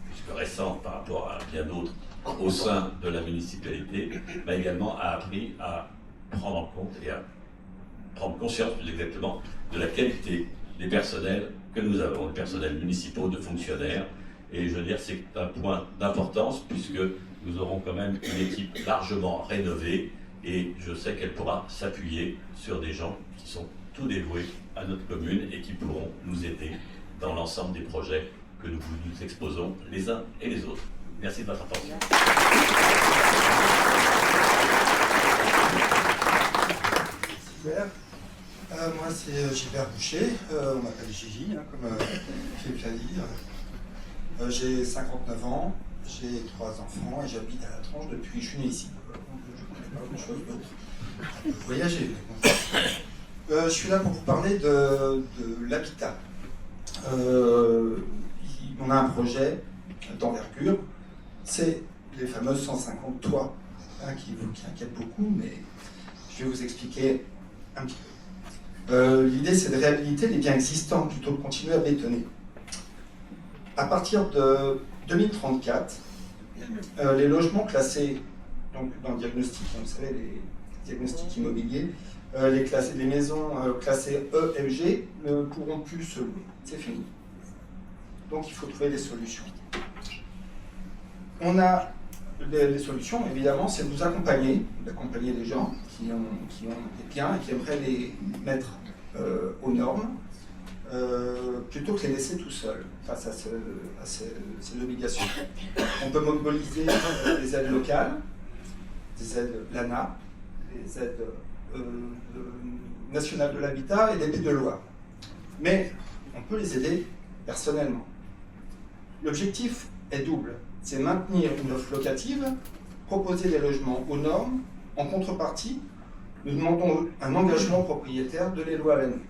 Speaker 8: puisque récente par rapport à bien d'autres, au sein de la municipalité, m'a également appris à prendre en compte et à prendre conscience plus exactement de la qualité des personnels que nous avons, les personnels municipaux, de fonctionnaires. Et je veux dire, c'est un point d'importance puisque nous aurons quand même une équipe largement rénovée et je sais qu'elle pourra s'appuyer sur des gens qui sont tout dévoués à notre commune et qui pourront nous aider dans l'ensemble des projets que nous vous exposons les uns et les autres. Merci de votre attention.
Speaker 9: Super. Moi, c'est Gilbert Boucher. On m'appelle Gigi, hein, comme Philippe l'a dit. J'ai 59 ans, j'ai 3 enfants et j'habite à La Tranche depuis que je suis né ici. Donc, je ne connais pas grand-chose d'autre. Un peu voyager. Je suis là pour vous parler de l'habitat. On a un projet d'envergure. C'est les fameuses 150 toits hein, qui inquiètent beaucoup, mais je vais vous expliquer un petit peu. L'idée, c'est de réhabiliter les biens existants plutôt que de continuer à bétonner. À partir de 2034, les logements classés donc, dans le diagnostic, vous savez, les diagnostics immobiliers, les maisons classées E, F, G ne pourront plus se louer. C'est fini. Donc il faut trouver des solutions. On a les solutions, évidemment, c'est de vous accompagner, d'accompagner les gens qui ont des biens et qui aimeraient les mettre aux normes, plutôt que les laisser tout seuls face à ces obligations. On peut mobiliser des aides locales, des aides LANA, des aides nationales de l'habitat et des aides de loi. Mais on peut les aider personnellement. L'objectif est double. C'est maintenir une offre locative, proposer des logements aux normes. En contrepartie, nous demandons un engagement propriétaire de les louer à l'année.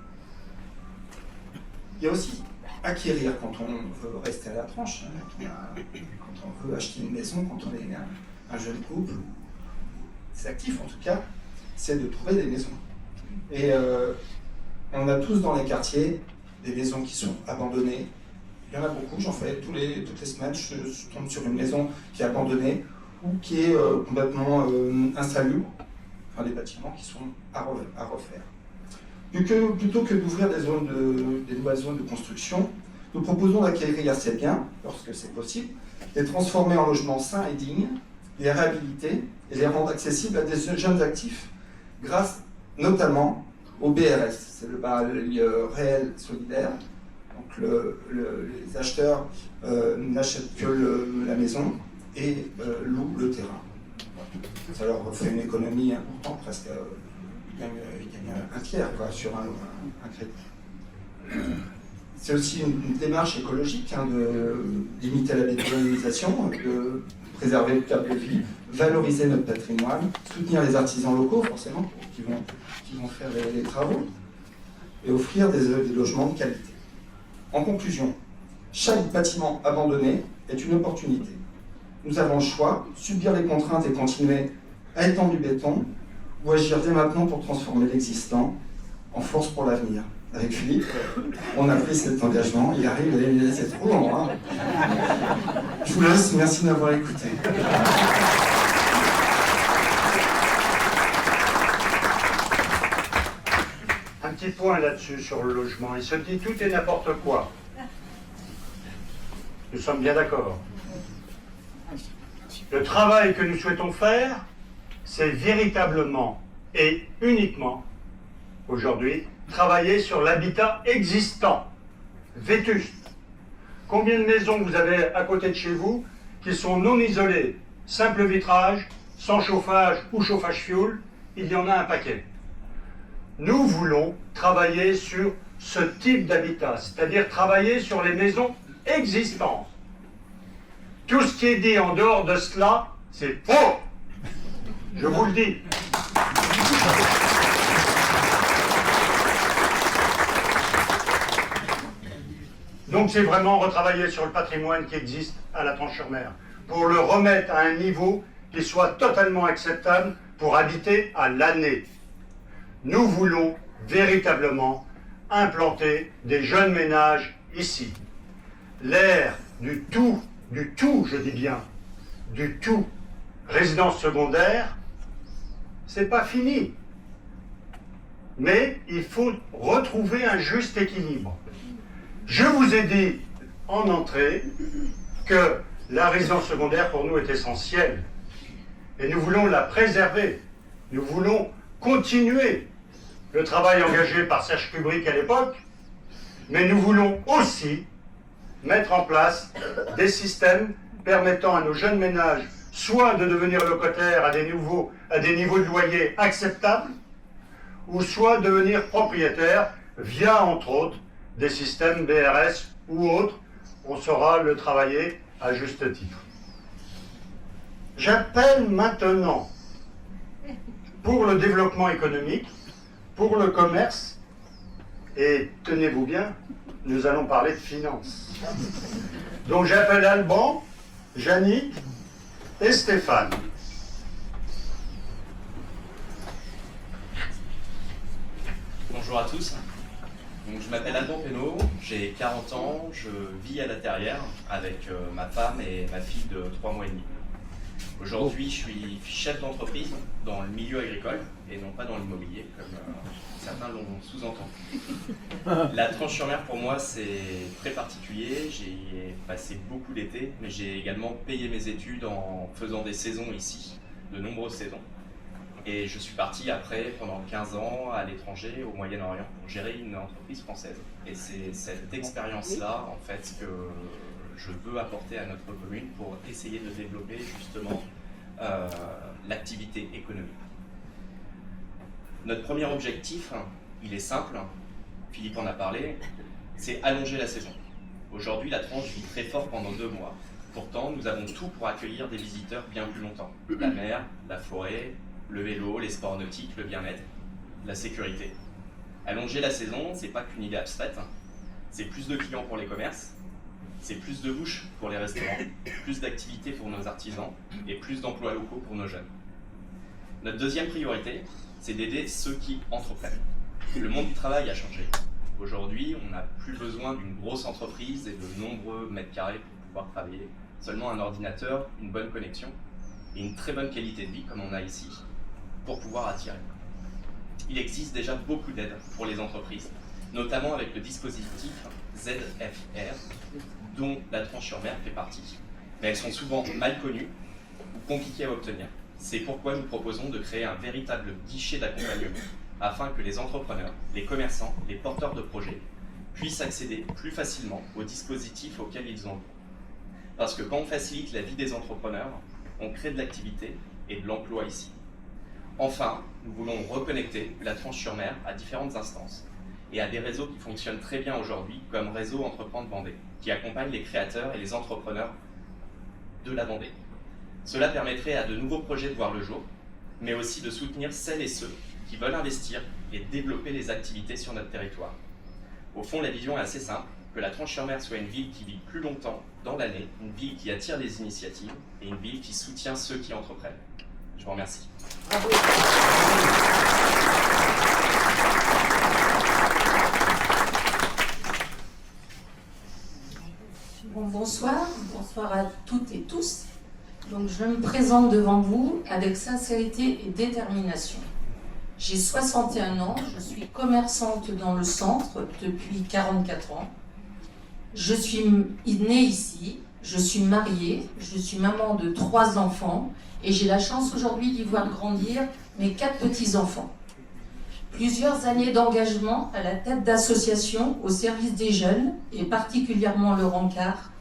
Speaker 9: Il y a aussi acquérir quand on veut rester à La Tranche, hein, quand on veut acheter une maison, quand on est un jeune couple, c'est actif en tout cas, c'est de trouver des maisons. Et on a tous dans les quartiers des maisons qui sont abandonnées. Il y en a beaucoup, j'en fais toutes les semaines, je tombe sur une maison qui est abandonnée ou qui est complètement insalubre, enfin des bâtiments qui sont à refaire. Plutôt que d'ouvrir des nouvelles zones de construction, nous proposons d'acquérir ces biens, lorsque c'est possible, les transformer en logements sains et dignes, les réhabiliter et les rendre accessibles à des jeunes actifs, grâce notamment au BRS, c'est le bail réel solidaire. Donc les acheteurs n'achètent que la maison et louent le terrain. Ça leur fait une économie importante, presque ils gagnent un tiers quoi, sur un crédit. C'est aussi une démarche écologique hein, de limiter la bétonisation, de préserver le cadre de vie, valoriser notre patrimoine, soutenir les artisans locaux forcément qui vont faire les travaux et offrir des logements de qualité. En conclusion, chaque bâtiment abandonné est une opportunité. Nous avons le choix, subir les contraintes et continuer à étendre du béton, ou agir dès maintenant pour transformer l'existant en force pour l'avenir. Avec Philippe, on a pris cet engagement. Il arrive, c'est trop long. Hein. Je vous laisse, merci de m'avoir écouté.
Speaker 1: Un petit point là-dessus sur le logement. Il se dit tout et n'importe quoi. Nous sommes bien d'accord. Le travail que nous souhaitons faire, c'est véritablement et uniquement, aujourd'hui, travailler sur l'habitat existant, vétuste. Combien de maisons vous avez à côté de chez vous qui sont non isolées, simple vitrage, sans chauffage ou chauffage fioul? Il y en a un paquet. Nous voulons travailler sur ce type d'habitat, c'est-à-dire travailler sur les maisons existantes. Tout ce qui est dit en dehors de cela, c'est faux. Je vous le dis. Donc c'est vraiment retravailler sur le patrimoine qui existe à la Tranche-sur-Mer, pour le remettre à un niveau qui soit totalement acceptable pour habiter à l'année. Nous voulons véritablement implanter des jeunes ménages ici. L'ère du tout, je dis bien, du tout, résidence secondaire, c'est pas fini. Mais il faut retrouver un juste équilibre. Je vous ai dit en entrée que la résidence secondaire pour nous est essentielle. Et nous voulons la préserver. Nous voulons continuer le travail engagé par Serge Kubrick à l'époque, mais nous voulons aussi mettre en place des systèmes permettant à nos jeunes ménages soit de devenir locataires à des niveaux de loyer acceptables, ou soit devenir propriétaires via, entre autres, des systèmes BRS ou autres. On saura le travailler à juste titre. J'appelle maintenant, pour le développement économique, pour le commerce, et tenez-vous bien, nous allons parler de finances. Donc j'appelle Alban, Yannick et Stéphane.
Speaker 10: Bonjour à tous. Donc, je m'appelle Alban Pénaud, j'ai 40 ans, je vis à la Terrière avec ma femme et ma fille de 3 mois et demi. Aujourd'hui, je suis chef d'entreprise dans le milieu agricole et non pas dans l'immobilier, comme certains l'ont sous-entendu. La Tranche-sur-Mer, pour moi, c'est très particulier. J'ai passé beaucoup d'été, mais j'ai également payé mes études en faisant des saisons ici, de nombreuses saisons. Et je suis parti après, pendant 15 ans, à l'étranger, au Moyen-Orient, pour gérer une entreprise française. Et c'est cette expérience-là, en fait, que je veux apporter à notre commune pour essayer de développer justement l'activité économique. Notre premier objectif, il est simple, Philippe en a parlé, c'est allonger la saison. Aujourd'hui, la Tranche vit très fort pendant 2 mois. Pourtant, nous avons tout pour accueillir des visiteurs bien plus longtemps. La mer, la forêt, le vélo, les sports nautiques, le bien-être, la sécurité. Allonger la saison, c'est pas qu'une idée abstraite, c'est plus de clients pour les commerces, c'est plus de bouches pour les restaurants, plus d'activités pour nos artisans et plus d'emplois locaux pour nos jeunes. Notre deuxième priorité, c'est d'aider ceux qui entreprennent. Le monde du travail a changé. Aujourd'hui, on n'a plus besoin d'une grosse entreprise et de nombreux mètres carrés pour pouvoir travailler. Seulement un ordinateur, une bonne connexion et une très bonne qualité de vie comme on a ici pour pouvoir attirer. Il existe déjà beaucoup d'aides pour les entreprises, notamment avec le dispositif ZFR, dont la Tranche-sur-Mer fait partie. Mais elles sont souvent mal connues ou compliquées à obtenir. C'est pourquoi nous proposons de créer un véritable guichet d'accompagnement afin que les entrepreneurs, les commerçants, les porteurs de projets puissent accéder plus facilement aux dispositifs auxquels ils ont droit. Parce que quand on facilite la vie des entrepreneurs, on crée de l'activité et de l'emploi ici. Enfin, nous voulons reconnecter la Tranche-sur-Mer à différentes instances et à des réseaux qui fonctionnent très bien aujourd'hui, comme Réseau Entreprendre Vendée, qui accompagne les créateurs et les entrepreneurs de la Vendée. Cela permettrait à de nouveaux projets de voir le jour, mais aussi de soutenir celles et ceux qui veulent investir et développer les activités sur notre territoire. Au fond, la vision est assez simple, que la Tranche-sur-Mer soit une ville qui vit plus longtemps dans l'année, une ville qui attire les initiatives et une ville qui soutient ceux qui entreprennent. Je vous remercie.
Speaker 11: Bonsoir, bonsoir à toutes et tous. Donc je me présente devant vous avec sincérité et détermination. J'ai 61 ans, je suis commerçante dans le centre depuis 44 ans. Je suis née ici, je suis mariée, je suis maman de 3 enfants et j'ai la chance aujourd'hui d'y voir grandir mes 4 petits-enfants. Plusieurs années d'engagement à la tête d'associations au service des jeunes, et particulièrement le Rancard,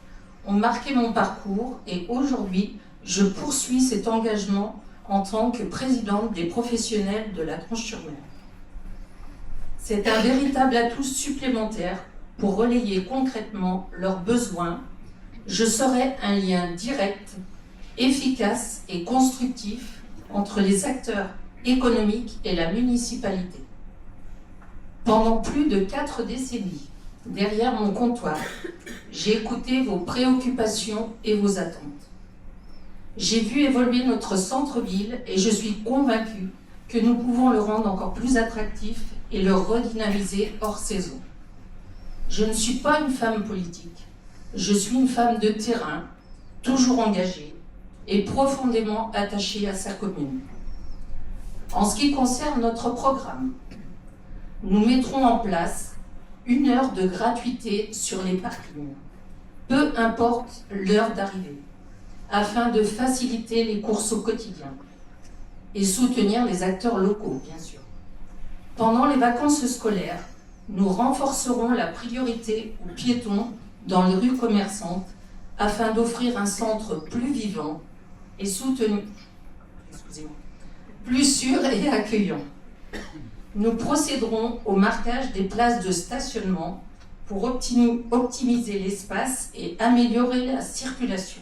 Speaker 11: ont marqué mon parcours et aujourd'hui, je poursuis cet engagement en tant que présidente des professionnels de la Tronche-sur-Mer. C'est un véritable atout supplémentaire pour relayer concrètement leurs besoins. Je serai un lien direct, efficace et constructif entre les acteurs économiques et la municipalité. Pendant plus de 4 décennies, derrière mon comptoir, j'ai écouté vos préoccupations et vos attentes. J'ai vu évoluer notre centre-ville et je suis convaincue que nous pouvons le rendre encore plus attractif et le redynamiser hors saison. Je ne suis pas une femme politique, je suis une femme de terrain, toujours engagée et profondément attachée à sa commune. En ce qui concerne notre programme, nous mettrons en place 1 heure de gratuité sur les parkings, peu importe l'heure d'arrivée, afin de faciliter les courses au quotidien et soutenir les acteurs locaux, bien sûr. Pendant les vacances scolaires, nous renforcerons la priorité aux piétons dans les rues commerçantes afin d'offrir un centre plus vivant et soutenu, plus sûr et accueillant. Nous procéderons au marquage des places de stationnement pour optimiser l'espace et améliorer la circulation.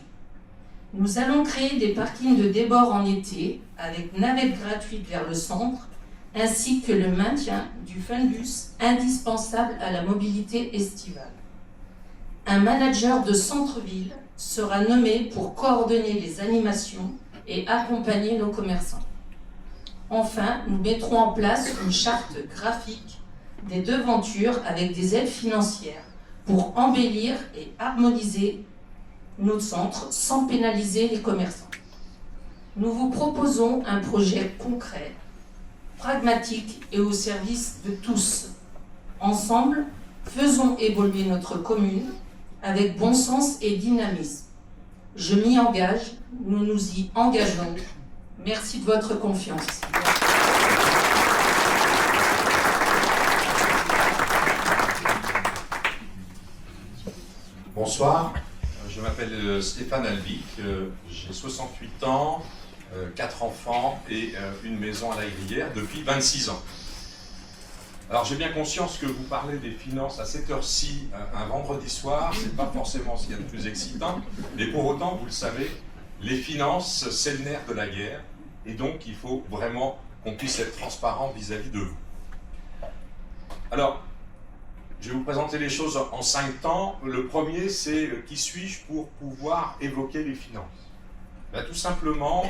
Speaker 11: Nous allons créer des parkings de débord en été avec navettes gratuites vers le centre ainsi que le maintien du Funbus indispensable à la mobilité estivale. Un manager de centre-ville sera nommé pour coordonner les animations et accompagner nos commerçants. Enfin, nous mettrons en place une charte graphique des devantures avec des aides financières pour embellir et harmoniser notre centre sans pénaliser les commerçants. Nous vous proposons un projet concret, pragmatique et au service de tous. Ensemble, faisons évoluer notre commune avec bon sens et dynamisme. Je m'y engage, nous nous y engageons. Merci de votre confiance.
Speaker 12: Bonsoir, je m'appelle Stéphane Albic, j'ai 68 ans, 4 enfants et une maison à la Gruyère depuis 26 ans. Alors j'ai bien conscience que vous parlez des finances à cette heure-ci, un vendredi soir, c'est pas forcément ce qu'il y a de plus excitant, mais pour autant, vous le savez, les finances, c'est le nerf de la guerre, et donc il faut vraiment qu'on puisse être transparent vis-à-vis de vous. Alors, je vais vous présenter les choses en 5 temps. Le premier, c'est qui suis-je pour pouvoir évoquer les finances? Tout simplement,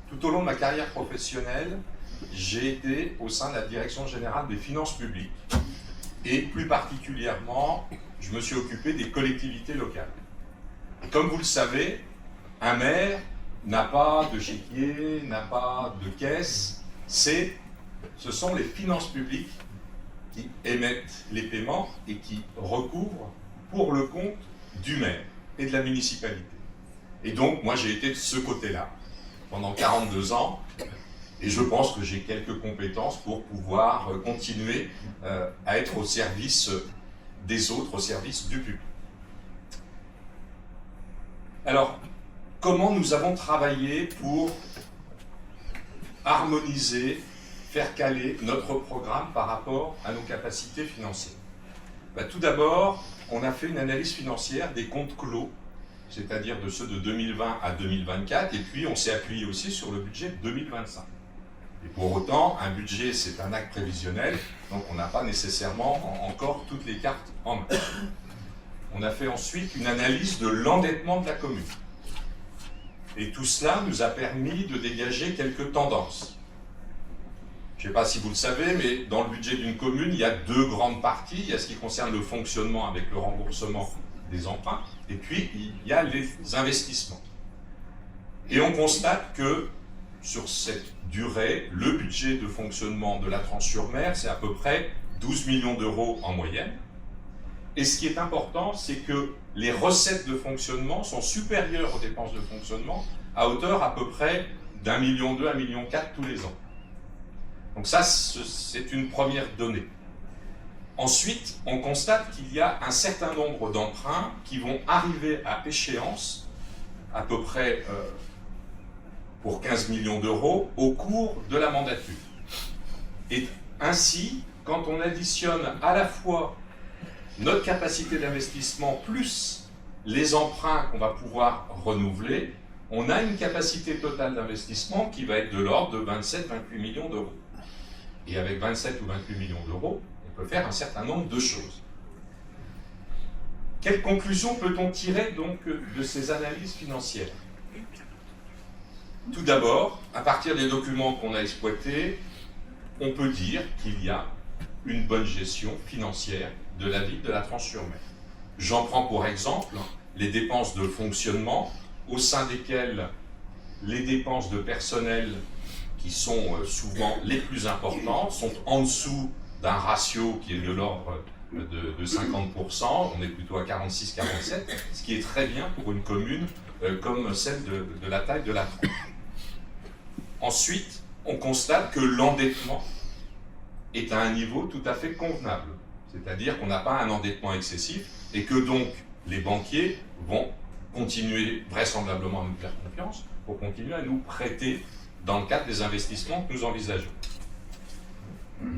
Speaker 12: tout au long de ma carrière professionnelle, j'ai été au sein de la Direction générale des finances publiques, et plus particulièrement, je me suis occupé des collectivités locales. Et comme vous le savez, un maire n'a pas de chéquier, n'a pas de caisse, ce sont les finances publiques qui émettent les paiements et qui recouvrent pour le compte du maire et de la municipalité. Et donc, moi, j'ai été de ce côté-là pendant 42 ans, et je pense que j'ai quelques compétences pour pouvoir continuer à être au service des autres, au service du public. Alors, comment nous avons travaillé pour harmoniser, faire caler notre programme par rapport à nos capacités financières? Tout d'abord, on a fait une analyse financière des comptes clos, c'est-à-dire de ceux de 2020 à 2024, et puis on s'est appuyé aussi sur le budget 2025. Et pour autant, un budget, c'est un acte prévisionnel, donc on n'a pas nécessairement encore toutes les cartes en main. On a fait ensuite une analyse de l'endettement de la commune. Et tout cela nous a permis de dégager quelques tendances. Je ne sais pas si vous le savez, mais dans le budget d'une commune, il y a 2 grandes parties. Il y a ce qui concerne le fonctionnement avec le remboursement des emprunts, et puis il y a les investissements. Et on constate que sur cette durée, le budget de fonctionnement de la Tranche-sur-Mer, c'est à peu près 12 millions d'euros en moyenne. Et ce qui est important, c'est que les recettes de fonctionnement sont supérieures aux dépenses de fonctionnement à hauteur à peu près d'1,2 million, 1,4 million tous les ans. Donc ça, c'est une première donnée. Ensuite, on constate qu'il y a un certain nombre d'emprunts qui vont arriver à échéance, à peu près pour 15 millions d'euros, au cours de la mandature. Et ainsi, quand on additionne à la fois notre capacité d'investissement plus les emprunts qu'on va pouvoir renouveler, on a une capacité totale d'investissement qui va être de l'ordre de 27-28 millions d'euros. Et avec 27 ou 28 millions d'euros, on peut faire un certain nombre de choses. Quelles conclusions peut-on tirer donc de ces analyses financières? Tout d'abord, à partir des documents qu'on a exploités, on peut dire qu'il y a une bonne gestion financière de la ville de la Tranche-sur-Mer. J'en prends pour exemple les dépenses de fonctionnement, au sein desquelles les dépenses de personnel, qui sont souvent les plus importantes, sont en dessous d'un ratio qui est de l'ordre de 50%, on est plutôt à 46-47, ce qui est très bien pour une commune comme celle de la taille de la Tranche. Ensuite, on constate que l'endettement est à un niveau tout à fait convenable. C'est-à-dire qu'on n'a pas un endettement excessif et que donc les banquiers vont continuer vraisemblablement à nous faire confiance pour continuer à nous prêter dans le cadre des investissements que nous envisageons.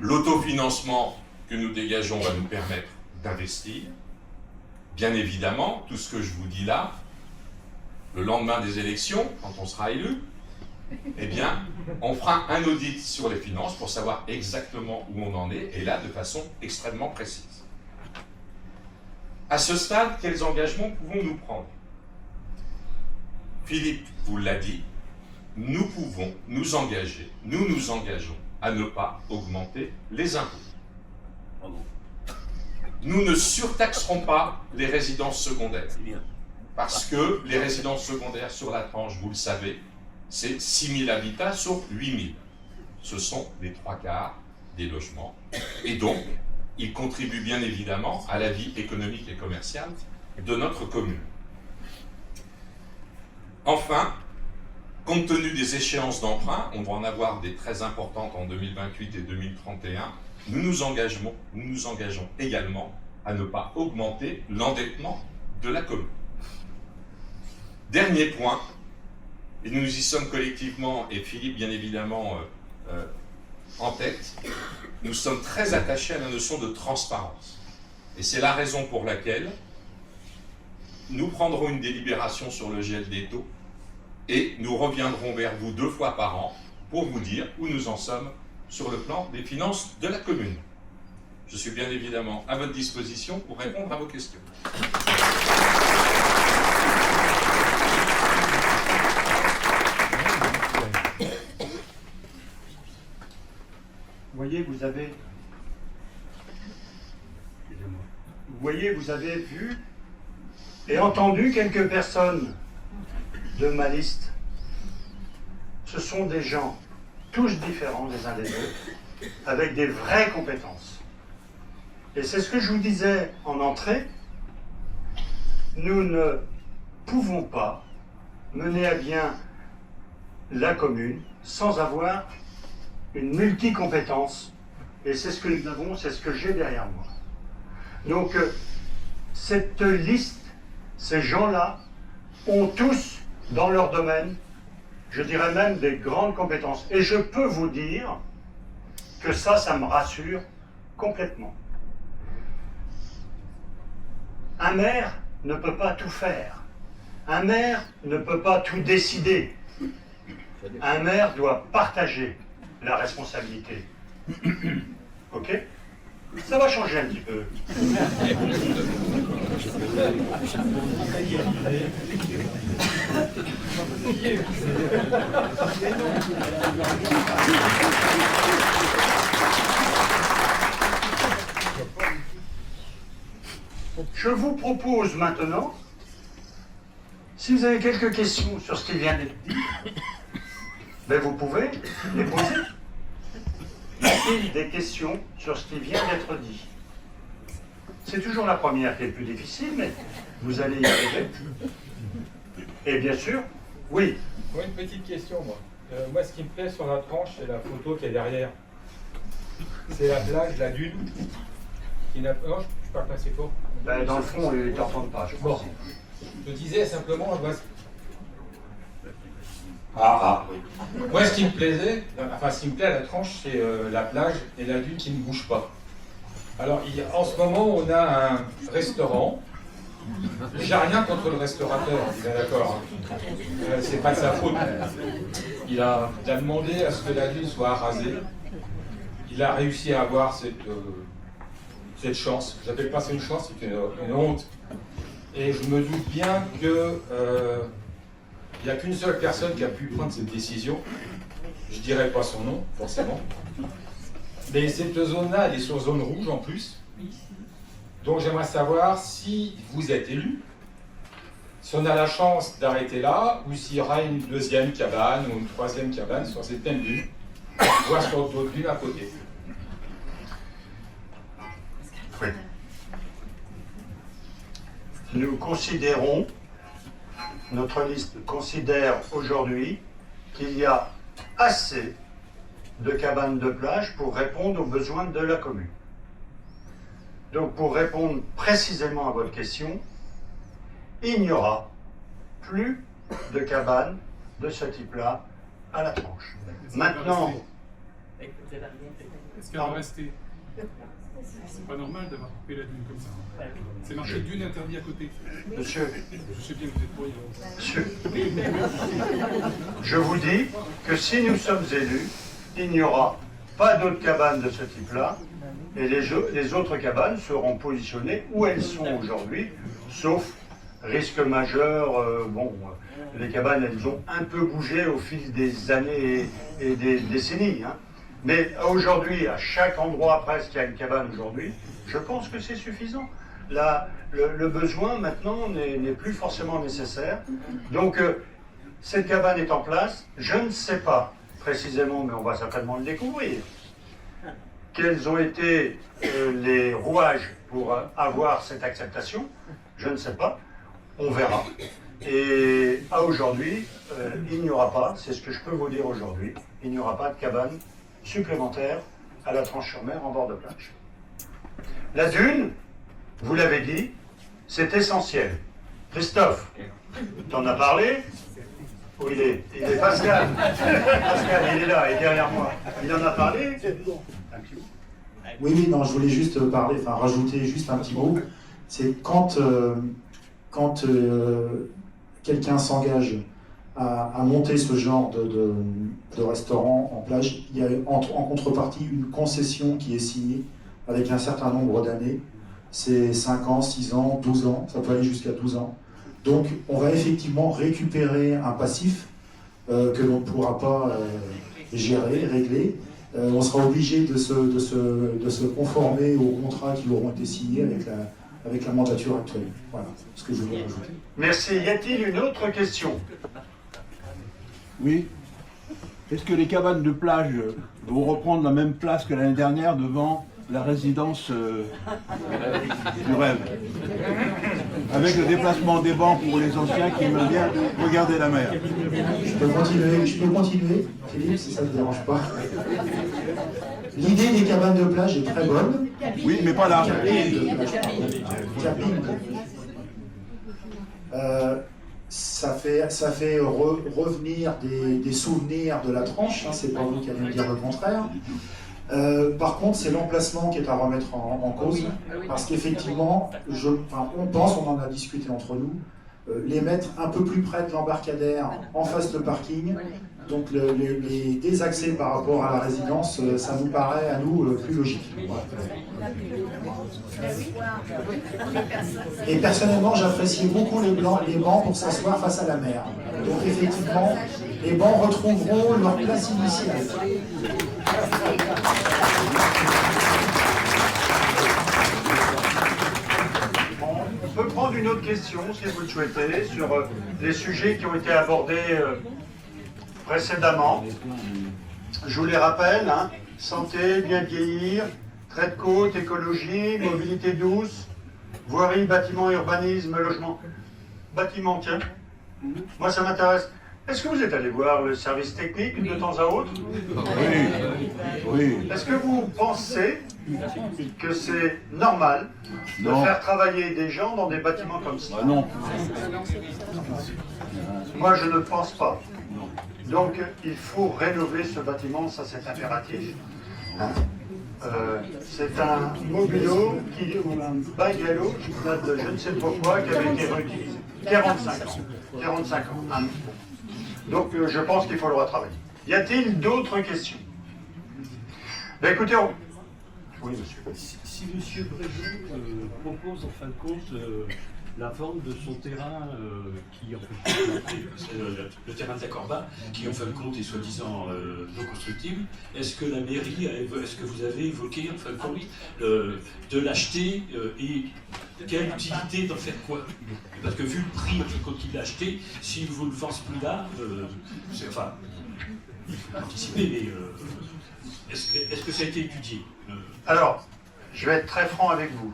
Speaker 12: L'autofinancement que nous dégageons va nous permettre d'investir. Bien évidemment, tout ce que je vous dis là, le lendemain des élections, quand on sera élu, eh bien, on fera un audit sur les finances pour savoir exactement où on en est, et là, de façon extrêmement précise. À ce stade, quels engagements pouvons-nous prendre? Philippe vous l'a dit, nous pouvons nous engager, nous nous engageons à ne pas augmenter les impôts. Nous ne surtaxerons pas les résidences secondaires, parce que les résidences secondaires sur la Tranche, vous le savez, c'est 6 000 habitats sur 8 000. Ce sont les 3/4 des logements. Et donc, ils contribuent bien évidemment à la vie économique et commerciale de notre commune. Enfin, compte tenu des échéances d'emprunt, on va en avoir des très importantes en 2028 et 2031, nous nous engageons également à ne pas augmenter l'endettement de la commune. Dernier point, et nous y sommes collectivement, et Philippe bien évidemment en tête, nous sommes très attachés à la notion de transparence. Et c'est la raison pour laquelle nous prendrons une délibération sur le gel des taux et nous reviendrons vers vous 2 fois par an pour vous dire où nous en sommes sur le plan des finances de la commune. Je suis bien évidemment à votre disposition pour répondre à vos questions.
Speaker 1: Vous voyez, vous avez vu et entendu quelques personnes de ma liste. Ce sont des gens, tous différents les uns des autres, avec des vraies compétences. Et c'est ce que je vous disais en entrée, nous ne pouvons pas mener à bien la commune sans avoir une multicompétence. Et c'est ce que nous avons, c'est ce que j'ai derrière moi. Donc, cette liste, ces gens-là, ont tous, dans leur domaine, je dirais même des grandes compétences. Et je peux vous dire que ça me rassure complètement. Un maire ne peut pas tout faire. Un maire ne peut pas tout décider. Un maire doit partager la responsabilité. Ok? Ça va changer un petit peu. Je vous propose maintenant, si vous avez quelques questions sur ce qui vient d'être dit, ben vous pouvez les poser. Y a-t-il des questions sur ce qui vient d'être dit? C'est toujours la première qui est le plus difficile, mais vous allez y arriver. Et bien sûr, oui.
Speaker 13: Moi, une petite question, moi. Moi, ce qui me plaît sur la tranche, c'est la photo qui est derrière. C'est la plage, la dune. Qui n'a... Non, je parle pas assez fort.
Speaker 1: Ben, dans le fond, ils ne t'entendent pas, je pense.
Speaker 13: Bon. Je disais simplement, moi, ce qui me plaisait, enfin, ce qui me plaît à la tranche, c'est la plage et la dune qui ne bougent pas. Alors, en ce moment, on a un restaurant. J'ai rien contre le restaurateur, on est bien d'accord. C'est pas de sa faute. Il a demandé à ce que la dune soit rasée. Il a réussi à avoir cette chance. J'appelle pas ça une chance, c'est une honte. Et je me doute bien que il n'y a qu'une seule personne qui a pu prendre cette décision. Je ne dirai pas son nom, forcément. Mais cette zone-là, elle est sur zone rouge en plus. Donc j'aimerais savoir si vous êtes élu, si on a la chance d'arrêter là, ou s'il y aura une deuxième cabane ou une troisième cabane sur cette même dune, voire sur d'autres dunes à côté.
Speaker 1: Oui. Nous considérons, notre liste considère aujourd'hui qu'il y a assez de cabanes de plage pour répondre aux besoins de la commune. Donc pour répondre précisément à votre question, il n'y aura plus de cabanes de ce type-là à la tranche. Maintenant...
Speaker 14: Est-ce qu'elle va rester? C'est pas normal d'avoir coupé la dune comme ça. C'est marqué dune interdit à côté.
Speaker 1: Monsieur,
Speaker 14: je sais bien que vous êtes pour y
Speaker 1: monsieur, je vous dis que si nous sommes élus, il n'y aura pas d'autres cabanes de ce type-là, et les autres cabanes seront positionnées où elles sont aujourd'hui, sauf risque majeur. Les cabanes, elles ont un peu bougé au fil des années et des décennies. Hein. Mais aujourd'hui, à chaque endroit presque, il y a une cabane aujourd'hui. Je pense que c'est suffisant. Là, le besoin maintenant n'est plus forcément nécessaire. Donc, cette cabane est en place. Je ne sais pas précisément, mais on va certainement le découvrir. Quels ont été les rouages pour avoir cette acceptation? Je ne sais pas. On verra. Et à aujourd'hui, il n'y aura pas, c'est ce que je peux vous dire aujourd'hui, il n'y aura pas de cabane supplémentaire à la Tranche-sur-Mer en bord de plage. La dune, vous l'avez dit, c'est essentiel. Christophe, t'en as parlé? Où il est? Il est Pascal. Pascal, il est là, il est derrière moi. Il en a parlé?
Speaker 4: Oui, non, je voulais juste rajouter juste un petit mot. C'est quand quelqu'un s'engage à monter ce genre de restaurant en plage, il y a en contrepartie une concession qui est signée avec un certain nombre d'années. C'est 5 ans, 6 ans, 12 ans, ça peut aller jusqu'à 12 ans. Donc on va effectivement récupérer un passif que l'on ne pourra pas gérer, régler. On sera obligé de se conformer aux contrats qui auront été signés avec la mandature actuelle. Voilà ce que je voulais rajouter.
Speaker 1: Merci. Y a-t-il une autre question?
Speaker 15: Oui. Est-ce que les cabanes de plage vont reprendre la même place que l'année dernière devant la résidence du rêve? Avec le déplacement des bancs pour les anciens qui aiment bien regarder la mer.
Speaker 4: Je peux continuer, Philippe, si ça ne te dérange pas. L'idée des cabanes de plage est très bonne.
Speaker 15: Oui, mais pas là.
Speaker 4: Ça fait revenir des souvenirs de la tranche, hein, c'est pas vous qui allez me dire le contraire. Par contre, c'est l'emplacement qui est à remettre en cause, parce qu'effectivement, on en a discuté entre nous, les mettre un peu plus près de l'embarcadère, en face de parking, donc les désaxer par rapport à la résidence, ça nous paraît à nous plus logique. Et personnellement, j'apprécie beaucoup les bancs pour s'asseoir face à la mer. Donc effectivement, les bancs retrouveront leur place initiale.
Speaker 1: répondre à une autre question, si vous le souhaitez, sur les sujets qui ont été abordés précédemment. Je vous les rappelle, hein, santé, bien vieillir, trait de côte, écologie, mobilité douce, voirie, bâtiment, urbanisme, logement. Bâtiment, tiens. Moi, ça m'intéresse. Est-ce que vous êtes allé voir le service technique de temps à autre?
Speaker 15: Oui.
Speaker 1: Est-ce que vous pensez que c'est normal de faire travailler des gens dans des bâtiments comme ça?
Speaker 15: Non.
Speaker 1: Moi, je ne pense pas. Donc, il faut rénover ce bâtiment, ça c'est impératif. C'est un mobilio, un bungalow qui date de je ne sais pas quoi, qui avait été réutilisé. 45 ans. 45 ans. Hein. Donc, je pense qu'il faut le retravailler. Y a-t-il d'autres questions? Ben, écoutez, oui, monsieur.
Speaker 16: Si M. Bréjon propose en fin de compte la vente de son terrain qui en fait le terrain de la Corba, qui en fin de compte est soi-disant non constructible, est-ce que la mairie, est-ce que vous avez évoqué en fin de compte de l'acheter et quelle utilité d'en faire quoi? Parce que vu le prix quand il l'a acheté, s'il vous le vend ce prix-là, c'est enfin anticipé, mais est-ce que ça a été étudié?
Speaker 1: Alors, je vais être très franc avec vous.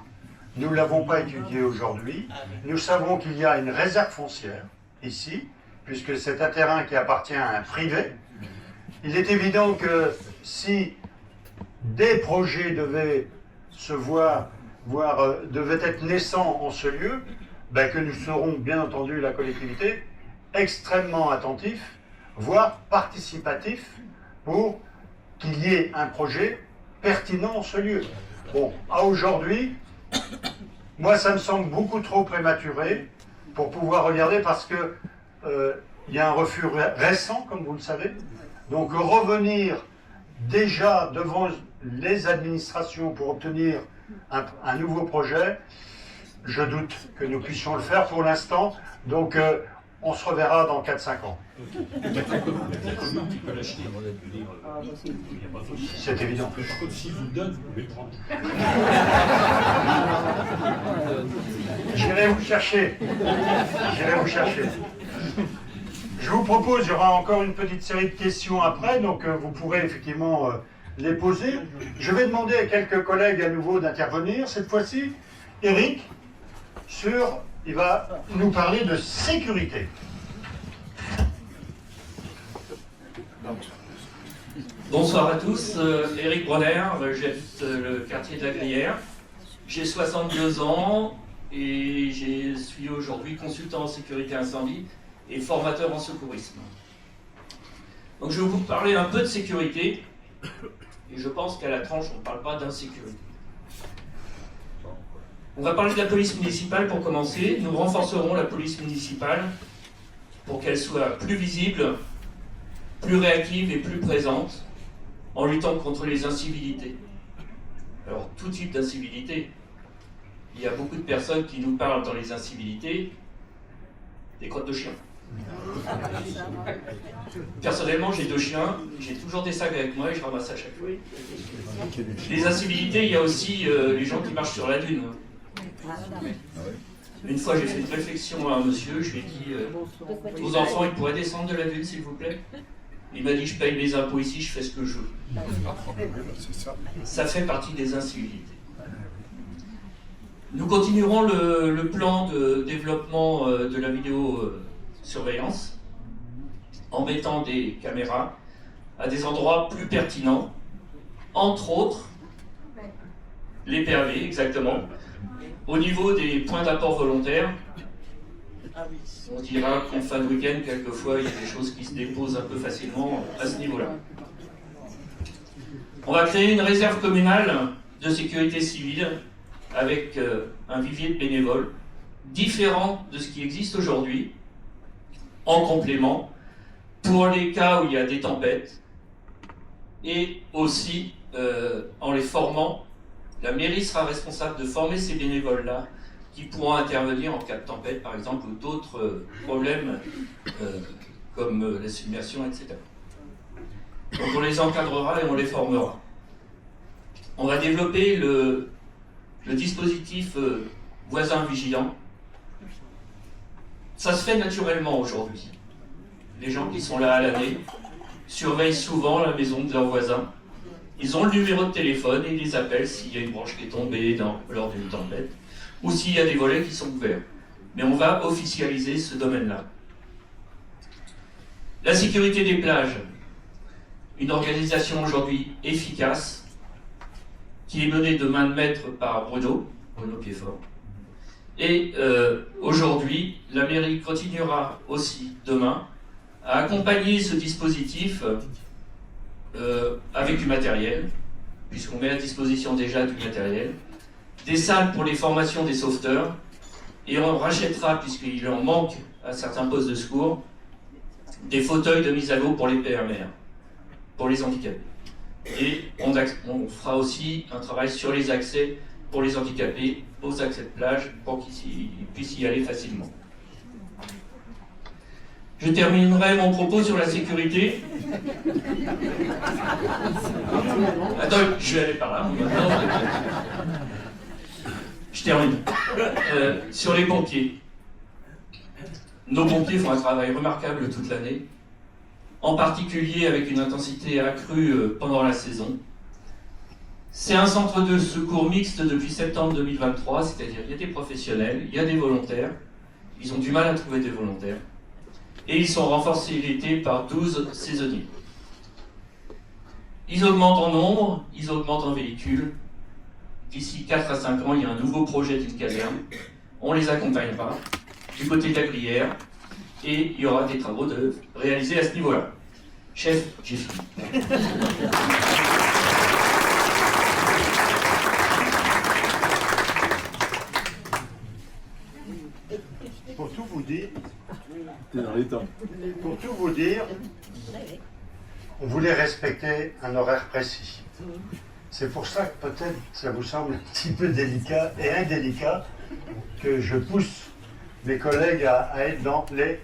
Speaker 1: Nous ne l'avons pas étudié aujourd'hui. Nous savons qu'il y a une réserve foncière ici, puisque c'est un terrain qui appartient à un privé. Il est évident que si des projets devaient se devaient être naissants en ce lieu, ben que nous serons, bien entendu, la collectivité, extrêmement attentifs, voire participatifs, pour qu'il y ait un projet pertinent en ce lieu. Bon, à aujourd'hui, moi ça me semble beaucoup trop prématuré pour pouvoir regarder parce que il y a un refus récent, comme vous le savez. Donc revenir déjà devant les administrations pour obtenir un nouveau projet, je doute que nous puissions le faire pour l'instant. Donc on se reverra dans 4-5 ans. C'est évident.
Speaker 16: Par contre, s'il vous le donne, vous pouvez le prendre.
Speaker 1: J'irai vous chercher. J'irai vous chercher. Je vous propose, il y aura encore une petite série de questions après, donc vous pourrez effectivement les poser. Je vais demander à quelques collègues à nouveau d'intervenir. Cette fois-ci, Eric, il va nous parler de sécurité.
Speaker 17: Bonsoir à tous, Eric Bronner, j'habite le quartier de la Gruyère. J'ai 62 ans et je suis aujourd'hui consultant en sécurité incendie et formateur en secourisme. Donc je vais vous parler un peu de sécurité et je pense qu'à la tranche on ne parle pas d'insécurité. On va parler de la police municipale pour commencer. Nous renforcerons la police municipale pour qu'elle soit plus visible, plus réactive et plus présente en luttant contre les incivilités. Alors, tout type d'incivilité. Il y a beaucoup de personnes qui nous parlent dans les incivilités des crottes de chiens. Personnellement, j'ai 2 chiens, j'ai toujours des sacs avec moi et je ramasse à chaque fois. Les incivilités, il y a aussi les gens qui marchent sur la dune. Une fois, j'ai fait une réflexion à un monsieur, je lui ai dit vos enfants, ils pourraient descendre de la dune, s'il vous plaît? Il m'a dit je paye mes impôts ici, je fais ce que je veux. Ça fait partie des incivilités. Nous continuerons le plan de développement de la vidéosurveillance en mettant des caméras à des endroits plus pertinents, entre autres les PAV, exactement, au niveau des points d'apport volontaires. On dira qu'en fin de week-end, quelquefois, il y a des choses qui se déposent un peu facilement à ce niveau-là. On va créer une réserve communale de sécurité civile avec un vivier de bénévoles différent de ce qui existe aujourd'hui, en complément, pour les cas où il y a des tempêtes, et aussi en les formant. La mairie sera responsable de former ces bénévoles-là qui pourront intervenir en cas de tempête, par exemple, ou d'autres problèmes comme la submersion, etc. Donc on les encadrera et on les formera. On va développer le dispositif voisin vigilant Ça se fait naturellement aujourd'hui. Les gens qui sont là à l'année surveillent souvent la maison de leurs voisins. Ils ont le numéro de téléphone et ils les appellent s'il y a une branche qui est tombée lors d'une tempête ou s'il y a des volets qui sont ouverts. Mais on va officialiser ce domaine-là. La sécurité des plages, une organisation aujourd'hui efficace qui est menée de main de maître par Bruno Piedfort. Et aujourd'hui, la mairie continuera aussi demain à accompagner ce dispositif avec du matériel, puisqu'on met à disposition déjà du matériel, des salles pour les formations des sauveteurs, et on rachètera, puisqu'il en manque à certains postes de secours, des fauteuils de mise à l'eau pour les PMR, pour les handicapés. Et on fera aussi un travail sur les accès pour les handicapés aux accès de plage pour qu'ils puissent y aller facilement. Je terminerai mon propos sur la sécurité. Attends, je vais aller par là. Je termine. Sur les pompiers. Nos pompiers font un travail remarquable toute l'année, en particulier avec une intensité accrue pendant la saison. C'est un centre de secours mixte depuis septembre 2023, c'est-à-dire il y a des professionnels, il y a des volontaires. Ils ont du mal à trouver des volontaires. Et ils sont renforcés l'été par 12 saisonniers. Ils augmentent en nombre, ils augmentent en véhicules. D'ici 4 à 5 ans, il y a un nouveau projet d'une caserne. On les accompagnera du côté de la Glière et il y aura des travaux réalisés à ce niveau-là. Chef, j'ai fini.
Speaker 1: Pour tout vous dire,
Speaker 15: T'es dans les temps.
Speaker 1: pour tout vous dire, on voulait respecter un horaire précis. C'est pour ça que peut-être ça vous semble un petit peu délicat et indélicat que je pousse mes collègues à être dans les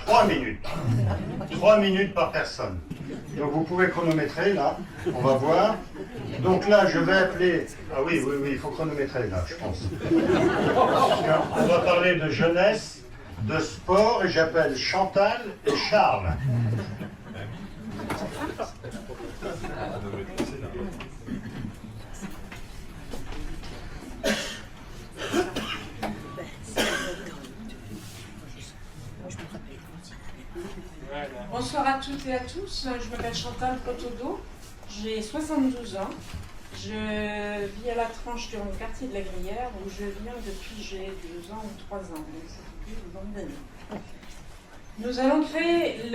Speaker 1: 3 minutes. 3 minutes par personne. Donc vous pouvez chronométrer là, on va voir. Donc là je vais appeler... Ah oui, il faut chronométrer là, je pense. On va parler de jeunesse, de sport, et j'appelle Chantal et Charles.
Speaker 7: Bonsoir à toutes et à tous, je m'appelle Chantal Cotodo, j'ai 72 ans, je vis à la Tranche dans le quartier de la Glière où je viens depuis j'ai 2 ans ou 3 ans, donc ça fait plus de 20 années. Nous allons créer,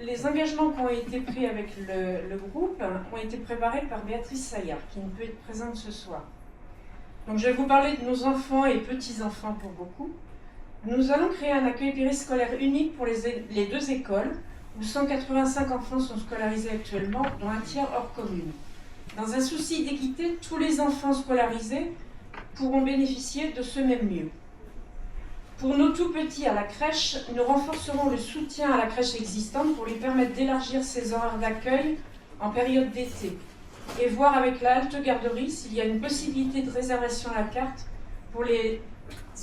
Speaker 7: les engagements qui ont été pris avec le groupe ont été préparés par Béatrice Saillard qui ne peut être présente ce soir. Donc je vais vous parler de nos enfants et petits-enfants pour beaucoup. Nous allons créer un accueil périscolaire unique pour les 2 écoles, où 185 enfants sont scolarisés actuellement, dont un tiers hors commune. Dans un souci d'équité, tous les enfants scolarisés pourront bénéficier de ce même lieu. Pour nos tout petits à la crèche, nous renforcerons le soutien à la crèche existante pour lui permettre d'élargir ses horaires d'accueil en période d'été et voir avec la halte garderie s'il y a une possibilité de réservation à la carte pour les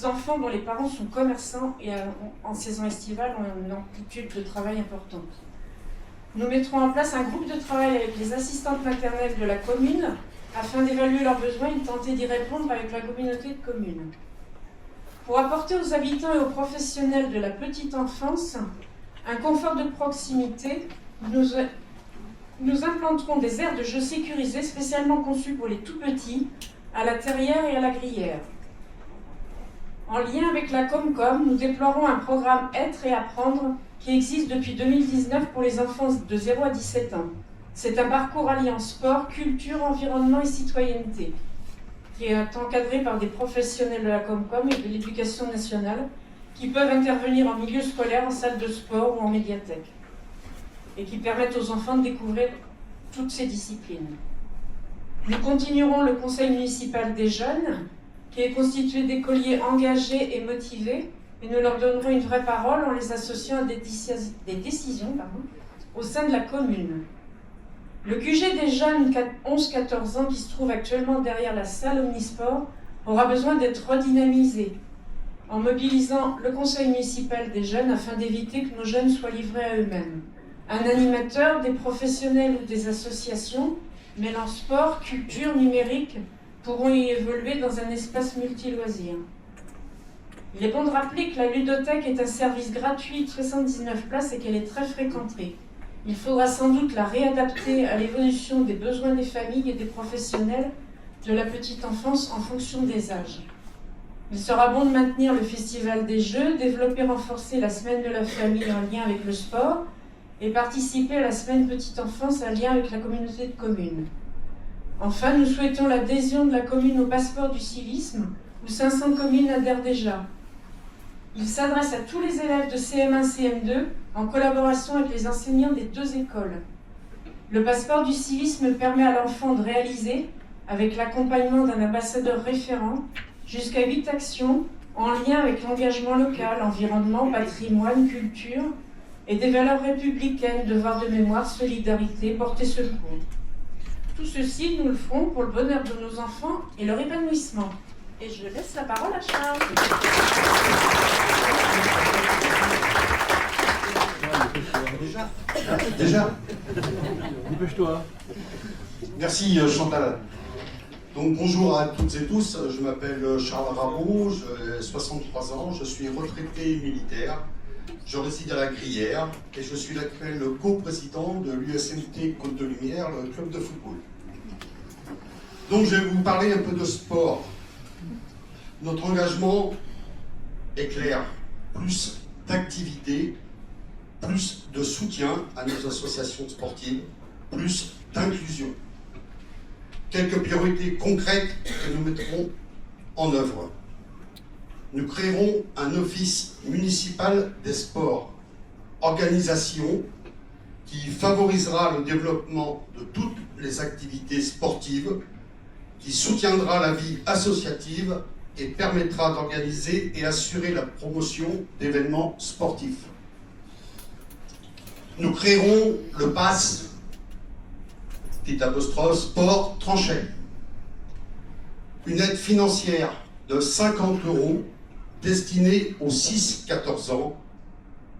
Speaker 7: enfants dont les parents sont commerçants et en saison estivale ont une amplitude de travail importante. Nous mettrons en place un groupe de travail avec les assistantes maternelles de la commune afin d'évaluer leurs besoins et de tenter d'y répondre avec la communauté de communes. Pour apporter aux habitants et aux professionnels de la petite enfance un confort de proximité, nous implanterons des aires de jeux sécurisées spécialement conçues pour les tout-petits à la Terrière et à la Glière. En lien avec la Comcom, nous déploierons un programme Être et Apprendre qui existe depuis 2019 pour les enfants de 0 à 17 ans. C'est un parcours alliant sport, culture, environnement et citoyenneté, qui est encadré par des professionnels de la Comcom et de l'éducation nationale qui peuvent intervenir en milieu scolaire, en salle de sport ou en médiathèque, et qui permettent aux enfants de découvrir toutes ces disciplines. Nous continuerons le conseil municipal des jeunes, qui est constitué d'écoliers engagés et motivés, et nous leur donnerons une vraie parole en les associant à des décisions au sein de la commune. Le QG des jeunes 11-14 ans qui se trouve actuellement derrière la salle Omnisport aura besoin d'être redynamisé.
Speaker 18: en mobilisant le conseil municipal des jeunes afin d'éviter que nos jeunes soient livrés à eux-mêmes. Un animateur, des professionnels ou des associations mêlant sport, culture, numérique pourront y évoluer dans un espace multi-loisirs. Il est bon de rappeler que la ludothèque est un service gratuit de 79 places et qu'elle est très fréquentée. Il faudra sans doute la réadapter à l'évolution des besoins des familles et des professionnels de la petite enfance en fonction des âges. Il sera bon de maintenir le festival des jeux, développer, renforcer la semaine de la famille en lien avec le sport et participer à la semaine petite enfance en lien avec la communauté de communes. Enfin, nous souhaitons l'adhésion de la commune au passeport du civisme, où 500 communes adhèrent déjà. Il s'adresse à tous les élèves de CM1, CM2, en collaboration avec les enseignants des 2 écoles. Le passeport du civisme permet à l'enfant de réaliser, avec l'accompagnement d'un ambassadeur référent, jusqu'à 8 actions en lien avec l'engagement local, environnement, patrimoine, culture et des valeurs républicaines, devoir de mémoire, solidarité, portée secours. Tout ceci, nous le ferons pour le bonheur de nos enfants et leur épanouissement. Et je laisse la parole à Charles.
Speaker 19: Déjà
Speaker 15: Dépêche-toi.
Speaker 19: Merci Chantal. Donc bonjour à toutes et tous, je m'appelle Charles Rabot, j'ai 63 ans, je suis retraité militaire, je réside à la Gruyère et je suis l'actuel co-président de l'USMT Côte de Lumière, le club de football. Donc je vais vous parler un peu de sport. Notre engagement est clair, plus d'activité, plus de soutien à nos associations sportives, plus d'inclusion. Quelques priorités concrètes que nous mettrons en œuvre. Nous créerons un office municipal des sports, organisation qui favorisera le développement de toutes les activités sportives, qui soutiendra la vie associative et permettra d'organiser et assurer la promotion d'événements sportifs. Nous créerons le PASS, petit apostrophe, sport tranchait. Une aide financière de 50 € destinée aux 6-14 ans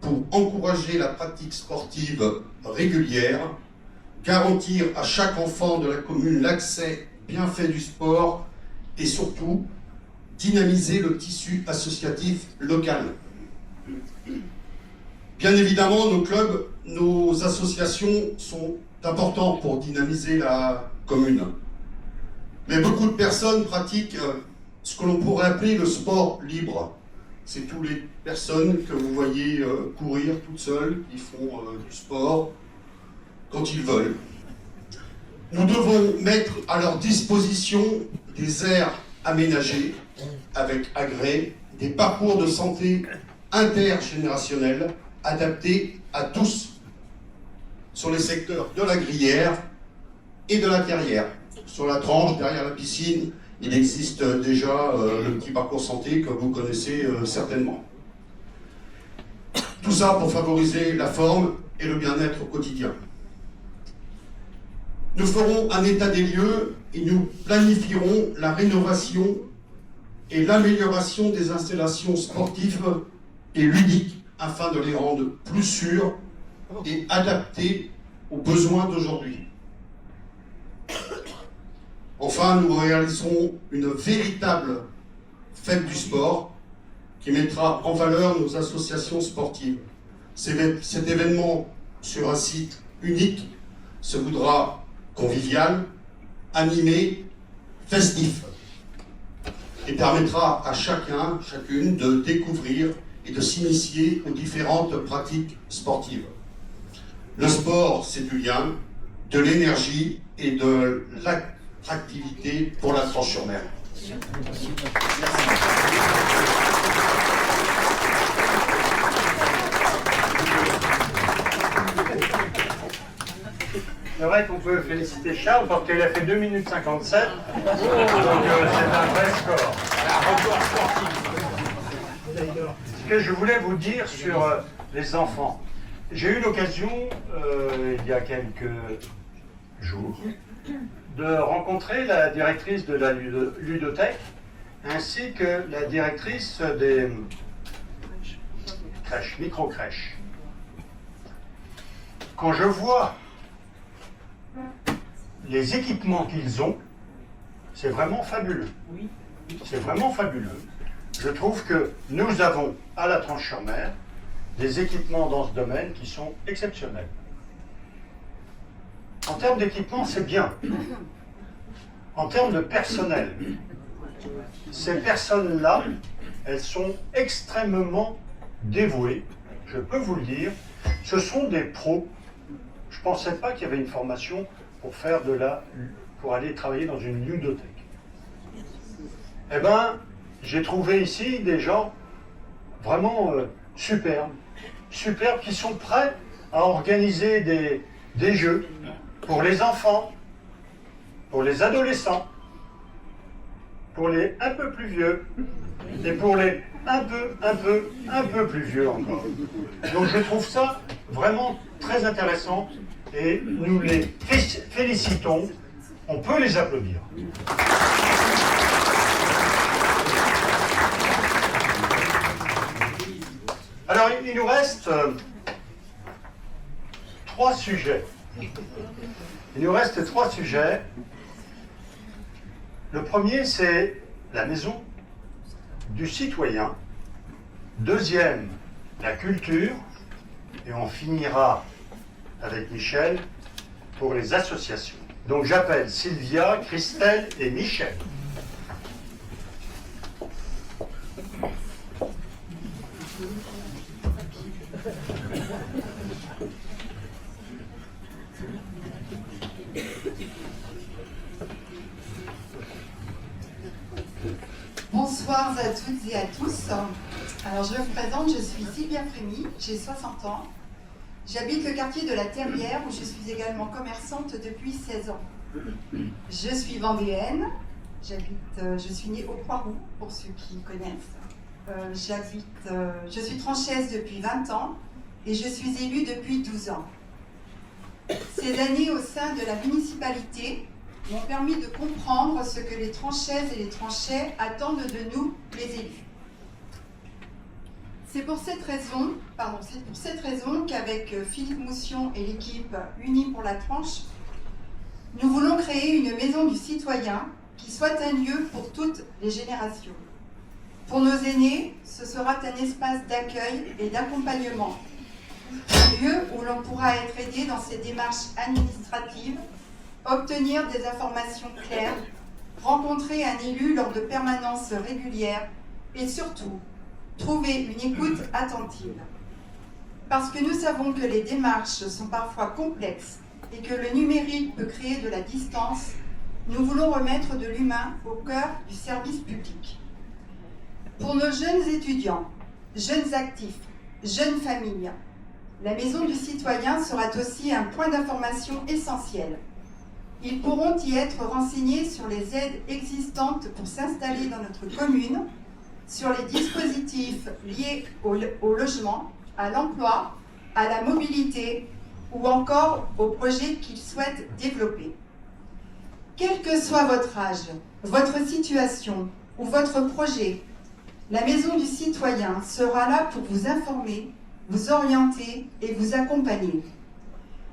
Speaker 19: pour encourager la pratique sportive régulière, garantir à chaque enfant de la commune l'accès bien fait du sport et surtout dynamiser le tissu associatif local. Bien évidemment, nos clubs, nos associations sont importants pour dynamiser la commune. Mais beaucoup de personnes pratiquent ce que l'on pourrait appeler le sport libre. C'est toutes les personnes que vous voyez courir toutes seules, qui font du sport quand ils veulent. Nous devons mettre à leur disposition des aires aménagées avec agrès, des parcours de santé intergénérationnels adaptés à tous sur les secteurs de la Gruyère et de la Terrière. Sur la tranche, derrière la piscine, il existe déjà le petit parcours santé que vous connaissez certainement. Tout ça pour favoriser la forme et le bien-être au quotidien. Nous ferons un état des lieux et nous planifierons la rénovation et l'amélioration des installations sportives et ludiques afin de les rendre plus sûres et adaptées aux besoins d'aujourd'hui. Enfin, nous réaliserons une véritable fête du sport qui mettra en valeur nos associations sportives. Cet événement sur un site unique se voudra convivial, animé, festif et permettra à chacun, chacune de découvrir et de s'initier aux différentes pratiques sportives. Le sport, c'est du lien, de l'énergie et de l'attractivité pour la Tranche-sur-Mer.
Speaker 1: C'est vrai qu'on peut féliciter Charles parce qu'il a fait 2 minutes 57. Donc c'est un vrai score. Un record sportif. Ce que je voulais vous dire sur les enfants. J'ai eu l'occasion, il y a quelques jours, de rencontrer la directrice de la ludothèque ainsi que la directrice des crèches, micro-crèches. Quand je vois les équipements qu'ils ont, c'est vraiment fabuleux. C'est vraiment fabuleux. Je trouve que nous avons à la Tranche-sur-Mer des équipements dans ce domaine qui sont exceptionnels. En termes d'équipement, c'est bien. En termes de personnel, ces personnes-là, elles sont extrêmement dévouées, je peux vous le dire. Ce sont des pros. Je ne pensais pas qu'il y avait une formation pour aller travailler dans une ludothèque. Eh bien, j'ai trouvé ici des gens vraiment superbes, qui sont prêts à organiser des jeux pour les enfants, pour les adolescents, pour les un peu plus vieux, et pour les un peu plus vieux encore. Donc je trouve ça vraiment très intéressant et nous les félicitons. On peut les applaudir. Alors il nous reste 3 sujets. Il nous reste 3 sujets. Le premier, c'est la maison du citoyen. Deuxième, la culture. Et on finira avec Michel pour les associations. Donc j'appelle Sylvia, Christelle et Michel.
Speaker 20: Bonsoir à toutes et à tous. Alors je me présente, je suis Sylvia Frémy, j'ai 60 ans. J'habite le quartier de la Terrière où je suis également commerçante depuis 16 ans. Je suis vendéenne, je suis née au Croix-Rouge pour ceux qui connaissent. Je suis tranchaise depuis 20 ans et je suis élue depuis 12 ans. Ces années au sein de la municipalité m'ont permis de comprendre ce que les tranchaises et les tranchais attendent de nous, les élus. C'est pour cette raison qu'avec Philippe Moussion et l'équipe Unis pour la Tranche, nous voulons créer une maison du citoyen qui soit un lieu pour toutes les générations. Pour nos aînés, ce sera un espace d'accueil et d'accompagnement, un lieu où l'on pourra être aidé dans ses démarches administratives, obtenir des informations claires, rencontrer un élu lors de permanences régulières et surtout, trouver une écoute attentive. Parce que nous savons que les démarches sont parfois complexes et que le numérique peut créer de la distance, nous voulons remettre de l'humain au cœur du service public. Pour nos jeunes étudiants, jeunes actifs, jeunes familles, la Maison du Citoyen sera aussi un point d'information essentiel. Ils pourront y être renseignés sur les aides existantes pour s'installer dans notre commune, sur les dispositifs liés au logement, à l'emploi, à la mobilité ou encore aux projets qu'ils souhaitent développer. Quel que soit votre âge, votre situation ou votre projet, la Maison du Citoyen sera là pour vous informer, vous orienter et vous accompagner.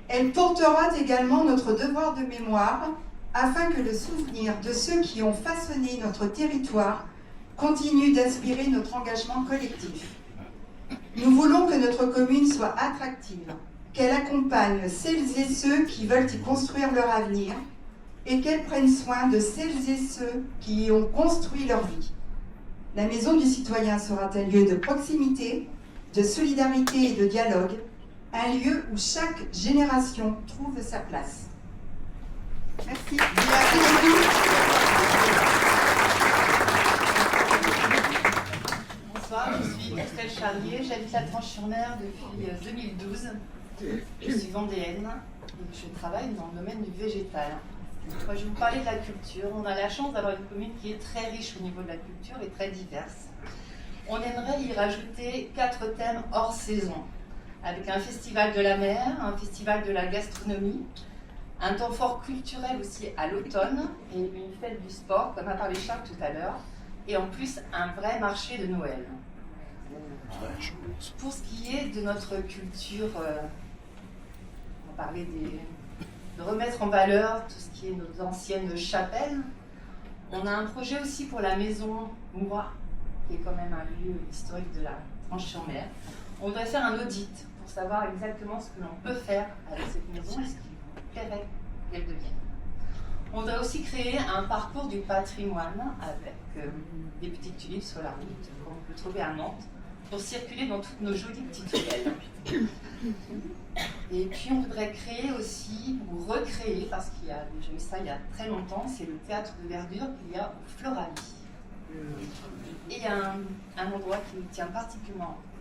Speaker 20: Elle portera également notre devoir de mémoire afin que le souvenir de ceux qui ont façonné notre territoire continue d'inspirer notre engagement collectif. Nous voulons que notre commune soit attractive, qu'elle accompagne celles et ceux qui veulent y construire leur avenir et qu'elle prenne soin de celles et ceux qui y ont construit leur vie. La Maison du Citoyen sera un lieu de proximité, de solidarité et de dialogue, un lieu où chaque génération trouve sa place. Merci.
Speaker 3: Bonsoir, je suis Estelle Charlier, j'habite la Tranche-sur-Mer depuis 2012. Je suis vendéenne et je travaille dans le domaine du végétal. Moi, je vais vous parler de la culture. On a la chance d'avoir une commune qui est très riche au niveau de la culture et très diverse. On aimerait y rajouter 4 thèmes hors saison, avec un festival de la mer, un festival de la gastronomie, un temps fort culturel aussi à l'automne et une fête du sport, comme a parlé Charles tout à l'heure,
Speaker 21: et en plus un vrai marché de Noël. Pour ce qui est de notre culture, on va parler de remettre en valeur tout ce qui est nos anciennes chapelles. On a un projet aussi pour la maison Mourat, qui est quand même un lieu historique de la Tranche-sur-Mer. On voudrait faire un audit pour savoir exactement ce que l'on peut faire avec cette maison et ce qui plairait qu'elle devienne. On voudrait aussi créer un parcours du patrimoine avec des petites tulipes sur la route, comme on peut trouver à Nantes, pour circuler dans toutes nos jolies petites ruelles. Et puis on voudrait créer aussi, ou recréer, parce qu'il y a déjà eu ça il y a très longtemps, c'est le théâtre de verdure qu'il y a au Floralie. Et il y a un endroit qui nous tient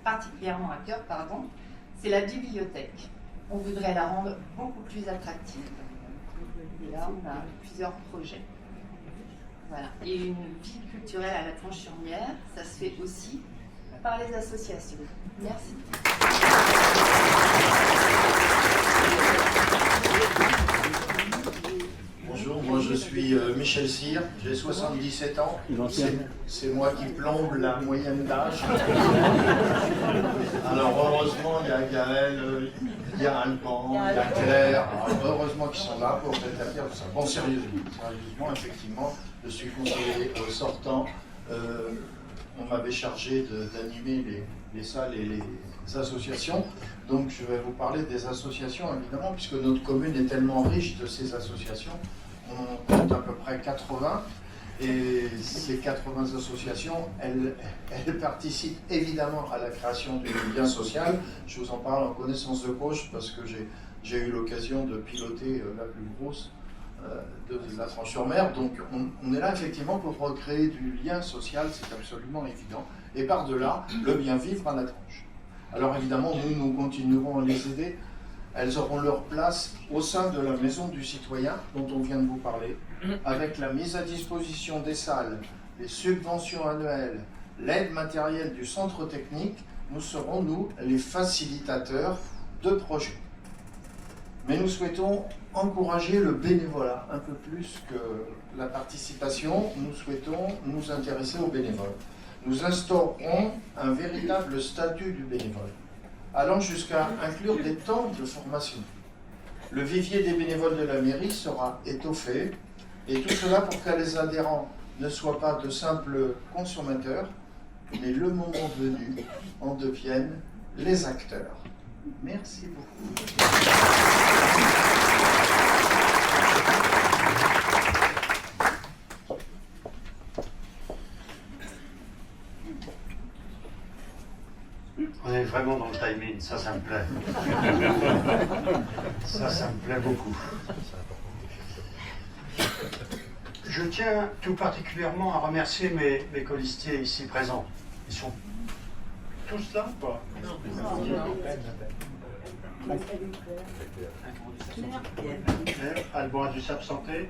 Speaker 21: particulièrement à cœur, c'est la bibliothèque. On voudrait la rendre beaucoup plus attractive. Et là, on a plusieurs projets. Voilà. Et une vie culturelle à la Tranche-sur-Mer, ça se fait aussi par les associations. Merci.
Speaker 22: Bonjour, moi je suis Michel Cyr, j'ai 77 ans. C'est moi qui plombe la moyenne d'âge. Alors heureusement, il y a Gaël, il y a Alban, il y a Claire. Alors, heureusement qu'ils sont là pour rétablir tout ça. Bon, sérieusement, effectivement, je suis conseiller sortant. On m'avait chargé d'animer les salles et les associations. Donc je vais vous parler des associations, évidemment, puisque notre commune est tellement riche de ces associations. On compte à peu près 80. Et ces 80 associations, elles participent évidemment à la création du lien social. Je vous en parle en connaissance de cause parce que j'ai eu l'occasion de piloter la plus grosse de la Tranche-sur-Mer. Donc on est là effectivement pour recréer du lien social, c'est absolument évident. Et par-delà, le bien vivre à la Tranche. Alors évidemment, nous continuerons à les aider. Elles auront leur place au sein de la maison du citoyen dont on vient de vous parler, avec la mise à disposition des salles, les subventions annuelles, l'aide matérielle du centre technique. Nous serons, nous, les facilitateurs de projets. Mais nous souhaitons encourager le bénévolat un peu plus que la participation. Nous souhaitons nous intéresser aux bénévoles. Nous instaurerons un véritable statut du bénévole, allant jusqu'à inclure des temps de formation. Le vivier des bénévoles de la mairie sera étoffé, et tout cela pour que les adhérents ne soient pas de simples consommateurs, mais le moment venu en deviennent les acteurs. Merci beaucoup.
Speaker 1: On est vraiment dans le timing, ça me plaît. Ça me plaît beaucoup. Je tiens tout particulièrement à remercier mes colistiers ici présents. Ils sont tous là ou pas? Alban a dû s'absenter.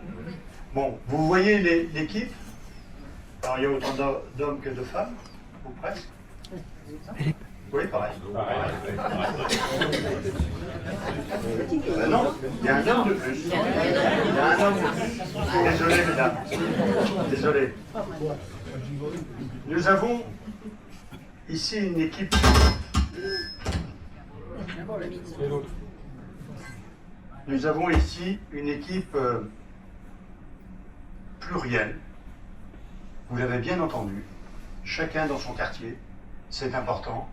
Speaker 1: Bon, vous voyez l'équipe? Alors il y a autant d'hommes que de femmes, ou presque. Oui, pareil. Non, il y a un homme de plus. Il y a un homme de plus. Désolé, mesdames. Désolé. Nous avons ici une équipe. Nous avons ici une équipe plurielle. Vous l'avez bien entendu. Chacun dans son quartier. C'est important.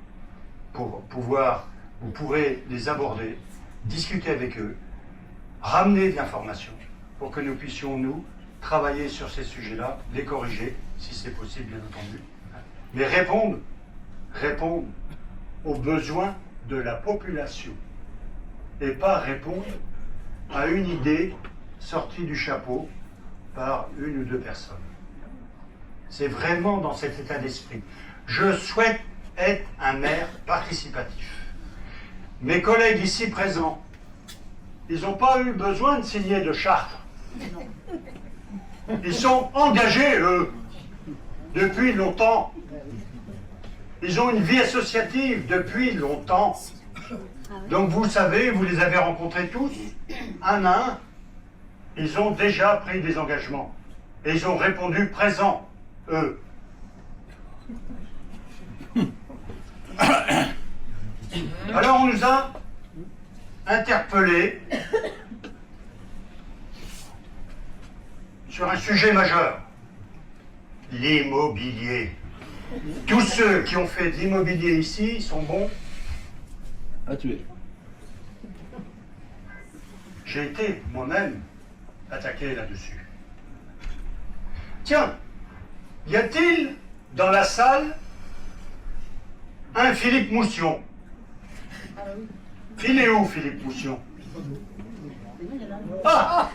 Speaker 1: Pour pouvoir, vous pourrez les aborder, discuter avec eux, ramener de l'information pour que nous puissions, nous, travailler sur ces sujets-là, les corriger, si c'est possible, bien entendu, mais répondre aux besoins de la population et pas répondre à une idée sortie du chapeau par une ou deux personnes. C'est vraiment dans cet état d'esprit. Je souhaite être un maire participatif. Mes collègues ici présents, ils n'ont pas eu besoin de signer de charte. Ils sont engagés, eux, depuis longtemps. Ils ont une vie associative depuis longtemps. Donc vous savez, vous les avez rencontrés tous, un à un. Ils ont déjà pris des engagements. Et ils ont répondu présent, eux. nous a interpellés sur un sujet majeur, l'immobilier. Tous ceux qui ont fait de l'immobilier ici sont bons
Speaker 15: à tuer.
Speaker 1: J'ai été moi-même attaqué là-dessus. Tiens, y a-t-il dans la salle un Philippe Moussion? Il est où, Philippe Moussion? Ah!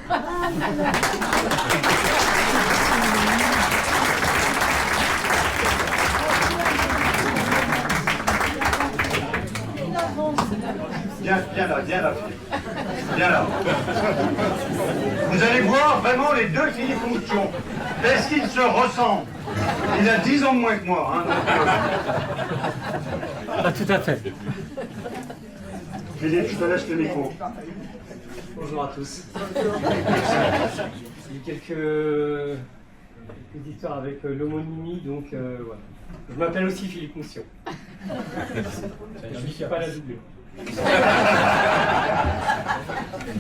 Speaker 1: Viens là, Philippe. Viens là. Vous allez voir vraiment les deux Philippe Moussion. Est-ce qu'ils se ressemblent? Il a 10 ans de moins que moi. Hein,
Speaker 2: Ah, tout à fait.
Speaker 1: Philippe, je te laisse le micro.
Speaker 2: Bonjour à tous. Il y a quelques histoires avec l'homonymie, donc voilà. Je m'appelle aussi Philippe Moussion. Je ne suis pas la doublure.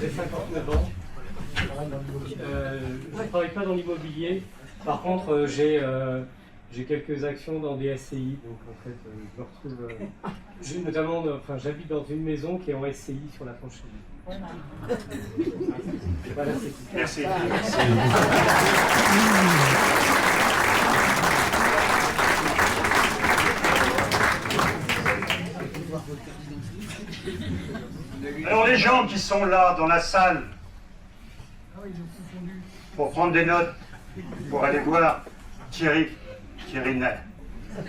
Speaker 2: J'ai 59 ans. Je ne travaille pas dans l'immobilier. Par contre, j'ai quelques actions dans des SCI. Donc en fait, je me retrouve... notamment, j'habite dans une maison qui est en SCI sur la franchise. Voilà, c'est tout.
Speaker 1: Merci. Alors les gens qui sont là dans la salle pour prendre des notes, pour aller voir Thierry Ney,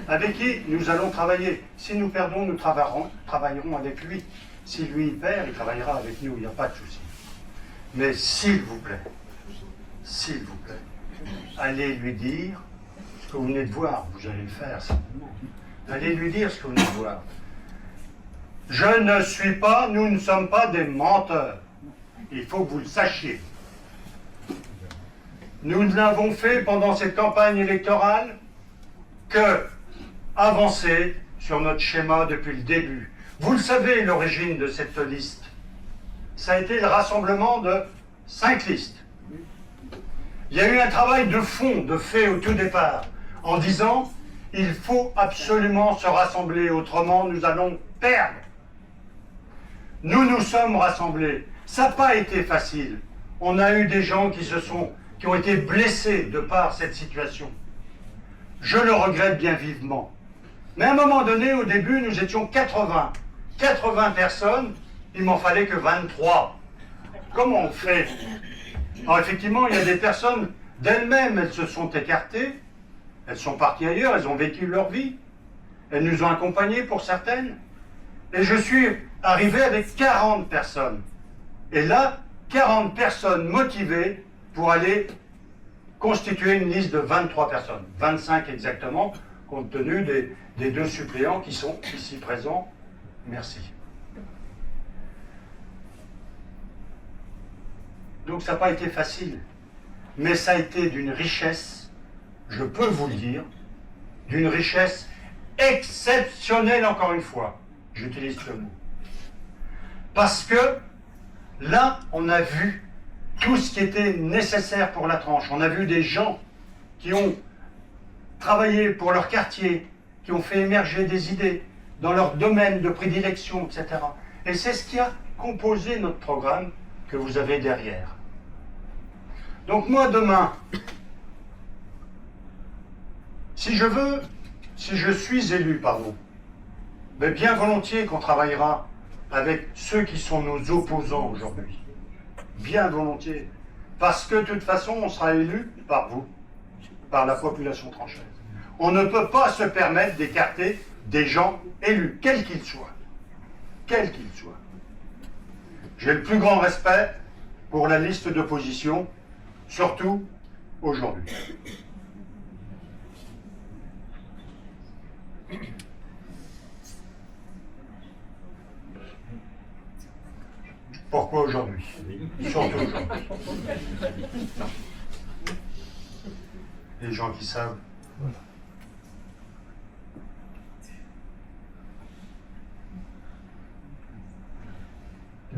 Speaker 1: avec qui nous allons travailler. Si nous perdons, nous travaillerons avec lui. Si lui perd, il travaillera avec nous, il n'y a pas de souci. Mais s'il vous plaît, allez lui dire ce que vous venez de voir. Vous allez le faire simplement. Allez lui dire ce que vous venez de voir. Nous ne sommes pas des menteurs. Il faut que vous le sachiez. Nous n'avons fait pendant cette campagne électorale que avancer sur notre schéma depuis le début. Vous le savez, l'origine de cette liste, ça a été le rassemblement de 5 listes. Il y a eu un travail de fond, de fait au tout départ, en disant il faut absolument se rassembler, autrement nous allons perdre. Nous nous sommes rassemblés. Ça n'a pas été facile. On a eu des gens qui ont été blessés de par cette situation. Je le regrette bien vivement. Mais à un moment donné, au début, nous étions 80. 80 personnes, il m'en fallait que 23. Comment on fait? Alors effectivement, il y a des personnes d'elles-mêmes, elles se sont écartées, elles sont parties ailleurs, elles ont vécu leur vie. Elles nous ont accompagnés pour certaines. Et je suis arrivé avec 40 personnes. Et là, 40 personnes motivées pour aller constituer une liste de 23 personnes. 25 exactement, compte tenu des 2 suppléants qui sont ici présents. Merci. Donc ça n'a pas été facile, mais ça a été d'une richesse, je peux vous le dire, d'une richesse exceptionnelle encore une fois. J'utilise ce mot. Parce que là, on a vu tout ce qui était nécessaire pour la tranche. On a vu des gens qui ont travaillé pour leur quartier, qui ont fait émerger des idées dans leur domaine de prédilection, etc. Et c'est ce qui a composé notre programme que vous avez derrière. Donc moi, demain, si je suis élu, mais bien volontiers qu'on travaillera avec ceux qui sont nos opposants aujourd'hui. Bien volontiers. Parce que de toute façon, on sera élu par vous, par la population tranchaise. On ne peut pas se permettre d'écarter des gens élus, quels qu'ils soient. Quels qu'ils soient. J'ai le plus grand respect pour la liste d'opposition, surtout aujourd'hui. Pourquoi aujourd'hui? Surtout aujourd'hui. Les gens qui savent.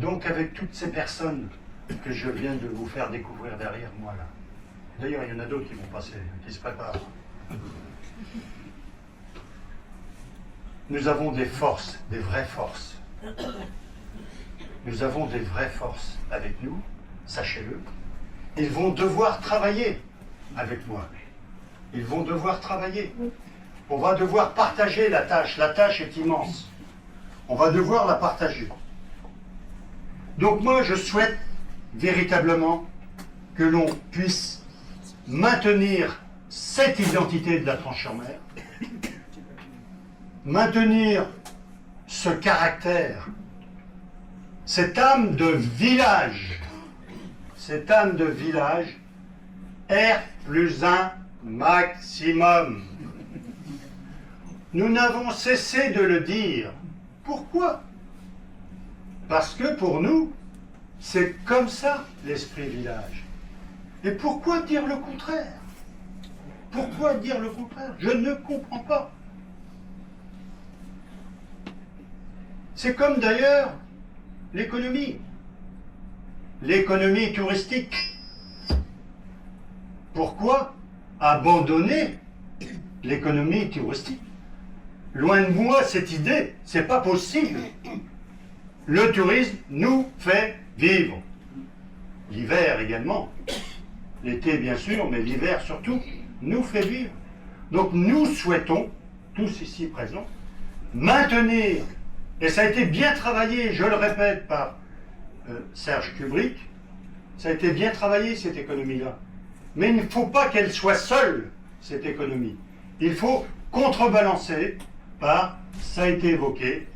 Speaker 1: Donc avec toutes ces personnes que je viens de vous faire découvrir derrière moi là, d'ailleurs il y en a d'autres qui vont passer, qui se préparent, nous avons des forces, des vraies forces. Nous avons des vraies forces avec nous, sachez-le. Ils vont devoir travailler avec moi. Ils vont devoir travailler. On va devoir partager la tâche. La tâche est immense. On va devoir la partager. Donc moi, je souhaite véritablement que l'on puisse maintenir cette identité de la Tranche-sur-Mer, maintenir ce caractère, cette âme de village, R+1 maximum. Nous n'avons cessé de le dire. Pourquoi? Parce que pour nous, c'est comme ça l'esprit village. Et pourquoi dire le contraire? Pourquoi dire le contraire? Je ne comprends pas. C'est comme d'ailleurs l'économie. L'économie touristique. Pourquoi abandonner l'économie touristique? Loin de moi cette idée, c'est pas possible. Le tourisme nous fait vivre. L'hiver également. L'été bien sûr, mais l'hiver surtout, nous fait vivre. Donc nous souhaitons, tous ici présents, maintenir, et ça a été bien travaillé, je le répète, par Serge Kubrick, ça a été bien travaillé cette économie-là. Mais il ne faut pas qu'elle soit seule, cette économie. Il faut contrebalancer par, ça a été évoqué,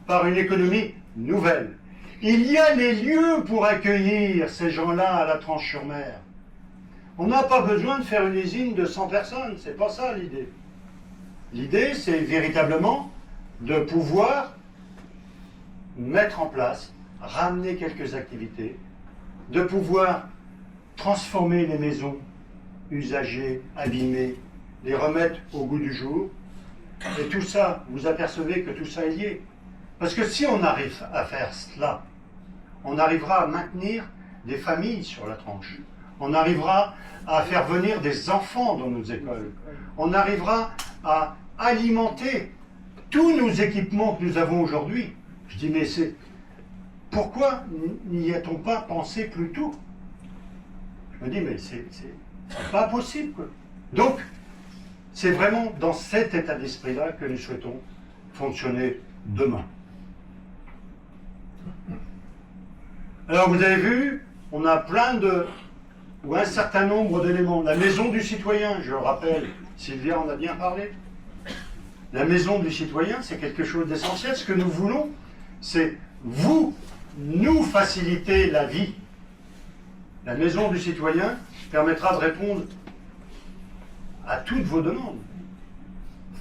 Speaker 1: par une économie nouvelle. Il y a les lieux pour accueillir ces gens-là à la Tranche-sur-Mer. On n'a pas besoin de faire une usine de 100 personnes, c'est pas ça l'idée. L'idée, c'est véritablement de pouvoir mettre en place, ramener quelques activités, de pouvoir transformer les maisons usagées, abîmées, les remettre au goût du jour. Et tout ça, vous apercevez que tout ça est lié. Parce que si on arrive à faire cela, on arrivera à maintenir des familles sur la Tranche. On arrivera à faire venir des enfants dans nos écoles. On arrivera à alimenter tous nos équipements que nous avons aujourd'hui. Je dis, mais c'est... Pourquoi n'y a-t-on pas pensé plus tôt? Je me dis, mais c'est pas possible, quoi. Donc, c'est vraiment dans cet état d'esprit-là que nous souhaitons fonctionner demain. Alors, vous avez vu, on a plein de... ou un certain nombre d'éléments. La maison du citoyen, je le rappelle, Sylvia en a bien parlé. La maison du citoyen, c'est quelque chose d'essentiel. Ce que nous voulons, c'est vous, nous faciliter la vie. La maison du citoyen permettra de répondre à toutes vos demandes.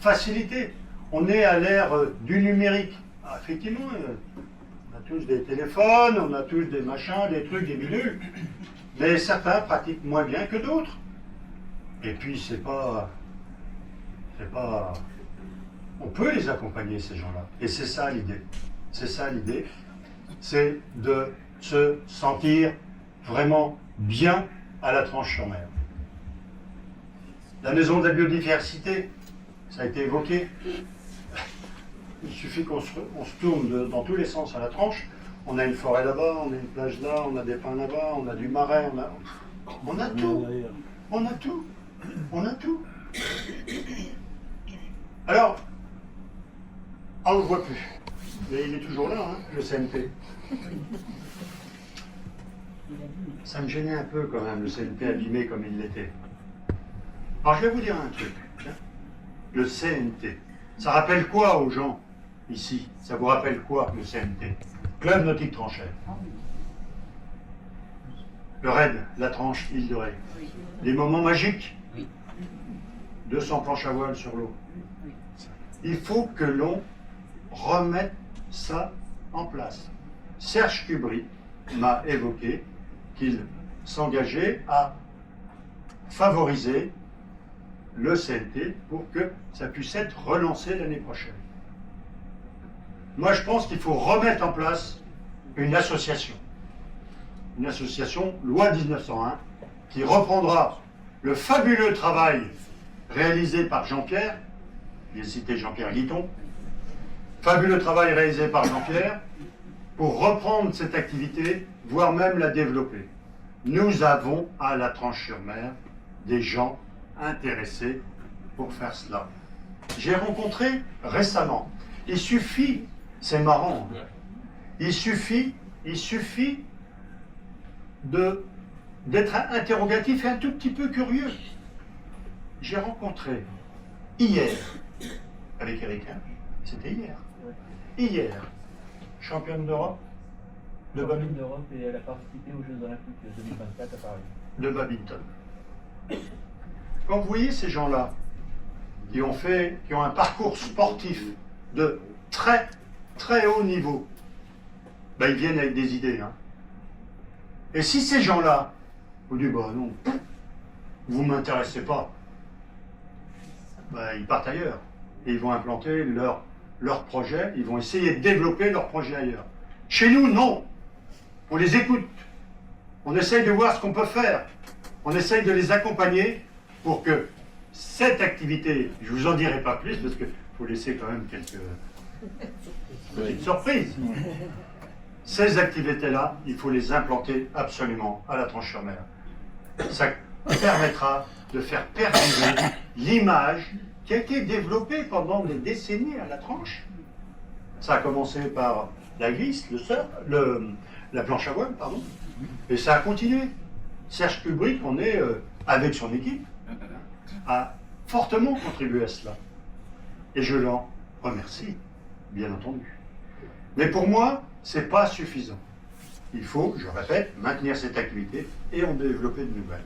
Speaker 1: Faciliter. On est à l'ère du numérique. Ah, effectivement, on a tous des téléphones, on a tous des machins, des trucs, des bidules. Mais certains pratiquent moins bien que d'autres. Et puis, c'est pas... On peut les accompagner, ces gens-là. Et c'est ça l'idée. C'est ça l'idée. C'est de se sentir vraiment bien à la Tranche-sur-Mer. La maison de la biodiversité, ça a été évoqué. Il suffit qu'on se tourne dans tous les sens à la Tranche. On a une forêt là-bas, on a une plage là, on a des pins là-bas, on a du marais, on a tout. On a tout. On a tout. Alors, on ne le voit plus. Mais il est toujours là, hein, le CNP. Ça me gênait un peu quand même, le CNP abîmé comme il l'était. Alors je vais vous dire un truc. Le CNT, ça rappelle quoi aux gens ici? Ça vous rappelle quoi, le CNT? Club Nautique Tranchère. Le raid, la Tranche, île de Ré. Les moments magiques. 200 planches à voile sur l'eau. Il faut que l'on remette ça en place. Serge Kubrick m'a évoqué qu'il s'engageait à favoriser le CNT pour que ça puisse être relancé l'année prochaine. Moi, je pense qu'il faut remettre en place une association, loi 1901, qui reprendra le fabuleux travail réalisé par Jean-Pierre, j'ai cité Jean-Pierre Guiton, fabuleux travail réalisé par Jean-Pierre, pour reprendre cette activité, voire même la développer. Nous avons à La Tranche-sur-Mer des gens intéressés pour faire cela. J'ai rencontré récemment, il suffit, c'est marrant, il suffit d'être interrogatif et un tout petit peu curieux. J'ai rencontré hier, avec Erika, c'était hier, championne d'Europe de badminton.
Speaker 5: d'Europe et elle a participé aux Jeux Olympiques 2024 à Paris.
Speaker 1: De badminton. Quand vous voyez ces gens-là qui ont un parcours sportif de très très haut niveau, ben ils viennent avec des idées. Hein. Et si ces gens-là vous disent bah non, vous ne m'intéressez pas, ben ils partent ailleurs et ils vont implanter leur projet, ils vont essayer de développer leur projet ailleurs. Chez nous, non. On les écoute. On essaye de voir ce qu'on peut faire. On essaye de les accompagner pour que cette activité, je ne vous en dirai pas plus parce qu'il faut laisser quand même quelques petites surprises. Ces activités-là, il faut les implanter absolument à La Tranche-sur-Mer. Ça permettra de faire perdurer l'image qui a été développée pendant des décennies à La Tranche. Ça a commencé par la glisse, la planche à voile, pardon, et ça a continué. Serge Kubrick, on est, avec son équipe, a fortement contribué à cela. Et je l'en remercie, bien entendu. Mais pour moi, ce n'est pas suffisant. Il faut, je répète, maintenir cette activité et en développer de nouvelles.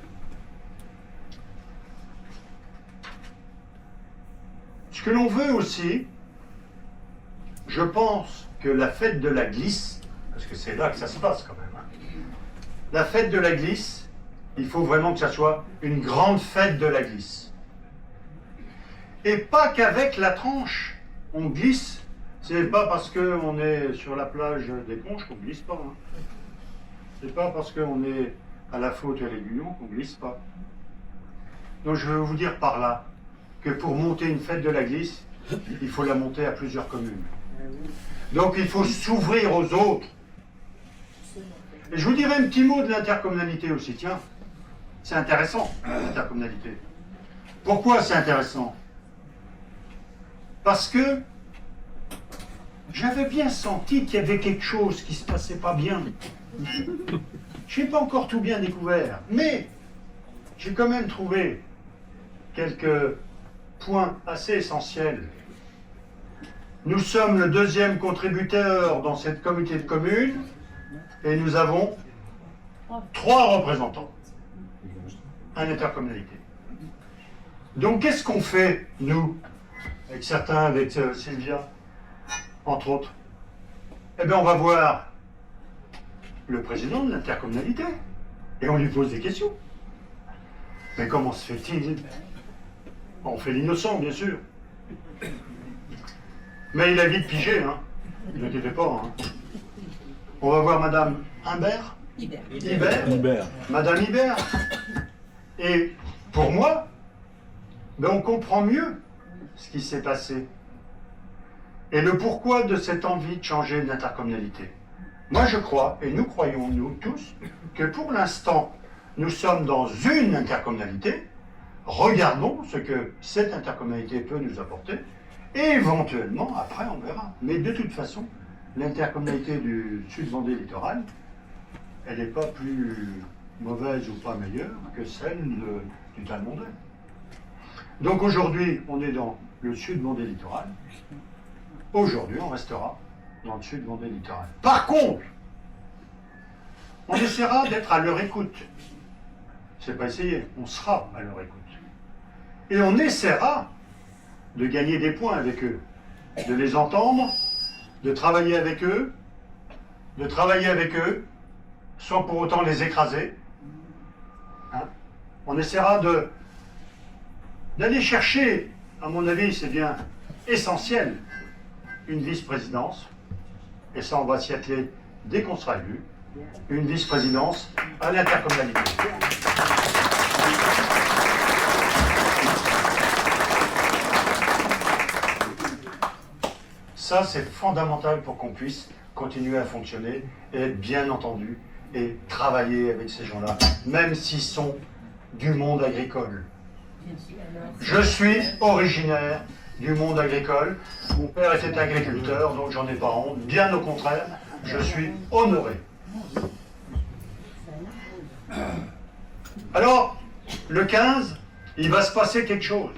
Speaker 1: Ce que l'on veut aussi, je pense que la fête de la glisse, parce que c'est là que ça se passe quand même, hein, la fête de la glisse, il faut vraiment que ça soit une grande fête de la glisse. Et pas qu'avec La Tranche, on glisse. C'est pas parce qu'on est sur la plage des Conches qu'on glisse pas. Hein. C'est pas parce qu'on est à la Faute et à l'Aiguillon qu'on glisse pas. Donc je veux vous dire par là que pour monter une fête de la glisse, il faut la monter à plusieurs communes. Donc il faut s'ouvrir aux autres. Et je vous dirai un petit mot de l'intercommunalité aussi. Tiens, c'est intéressant, l'intercommunalité. Pourquoi c'est intéressant? Parce que j'avais bien senti qu'il y avait quelque chose qui se passait pas bien. Je n'ai pas encore tout bien découvert, mais j'ai quand même trouvé quelques points assez essentiels. Nous sommes le deuxième contributeur dans cette communauté de communes et nous avons 3 représentants à l'intercommunalité. Donc qu'est-ce qu'on fait, nous, avec certains, avec Sylvia, entre autres? Eh bien, on va voir le président de l'intercommunalité et on lui pose des questions. Mais comment se fait-il? On fait l'innocent, bien sûr. Mais il a vite pigé, hein. Ne t'inquiétez pas. Hein. On va voir Madame Imbert. Ibert. Madame Ibert. Et pour moi, ben on comprend mieux ce qui s'est passé. Et le pourquoi de cette envie de changer d'intercommunalité. Moi je crois, et nous croyons, nous tous, que pour l'instant, nous sommes dans une intercommunalité. Regardons ce que cette intercommunalité peut nous apporter. Et éventuellement, après, on verra. Mais de toute façon, l'intercommunalité du Sud-Vendée littoral, elle n'est pas plus mauvaise ou pas meilleure que celle du Talmondais. Donc aujourd'hui, on est dans le Sud-Vendée littoral. Aujourd'hui, on restera dans le Sud-Vendée littoral. Par contre, on essaiera d'être à leur écoute. C'est pas essayer, on sera à leur écoute. Et on essaiera de gagner des points avec eux, de les entendre, de travailler avec eux, sans pour autant les écraser. Hein? On essaiera d'aller chercher, à mon avis, c'est bien essentiel, une vice-présidence, et ça on va s'y atteler dès qu'on sera élu, une vice-présidence à l'intercommunalité. Ça, c'est fondamental pour qu'on puisse continuer à fonctionner et être bien entendu et travailler avec ces gens-là, même s'ils sont du monde agricole. Je suis originaire du monde agricole. Mon père était agriculteur, donc j'en ai pas honte. Bien au contraire, je suis honoré. Alors, le 15, il va se passer quelque chose.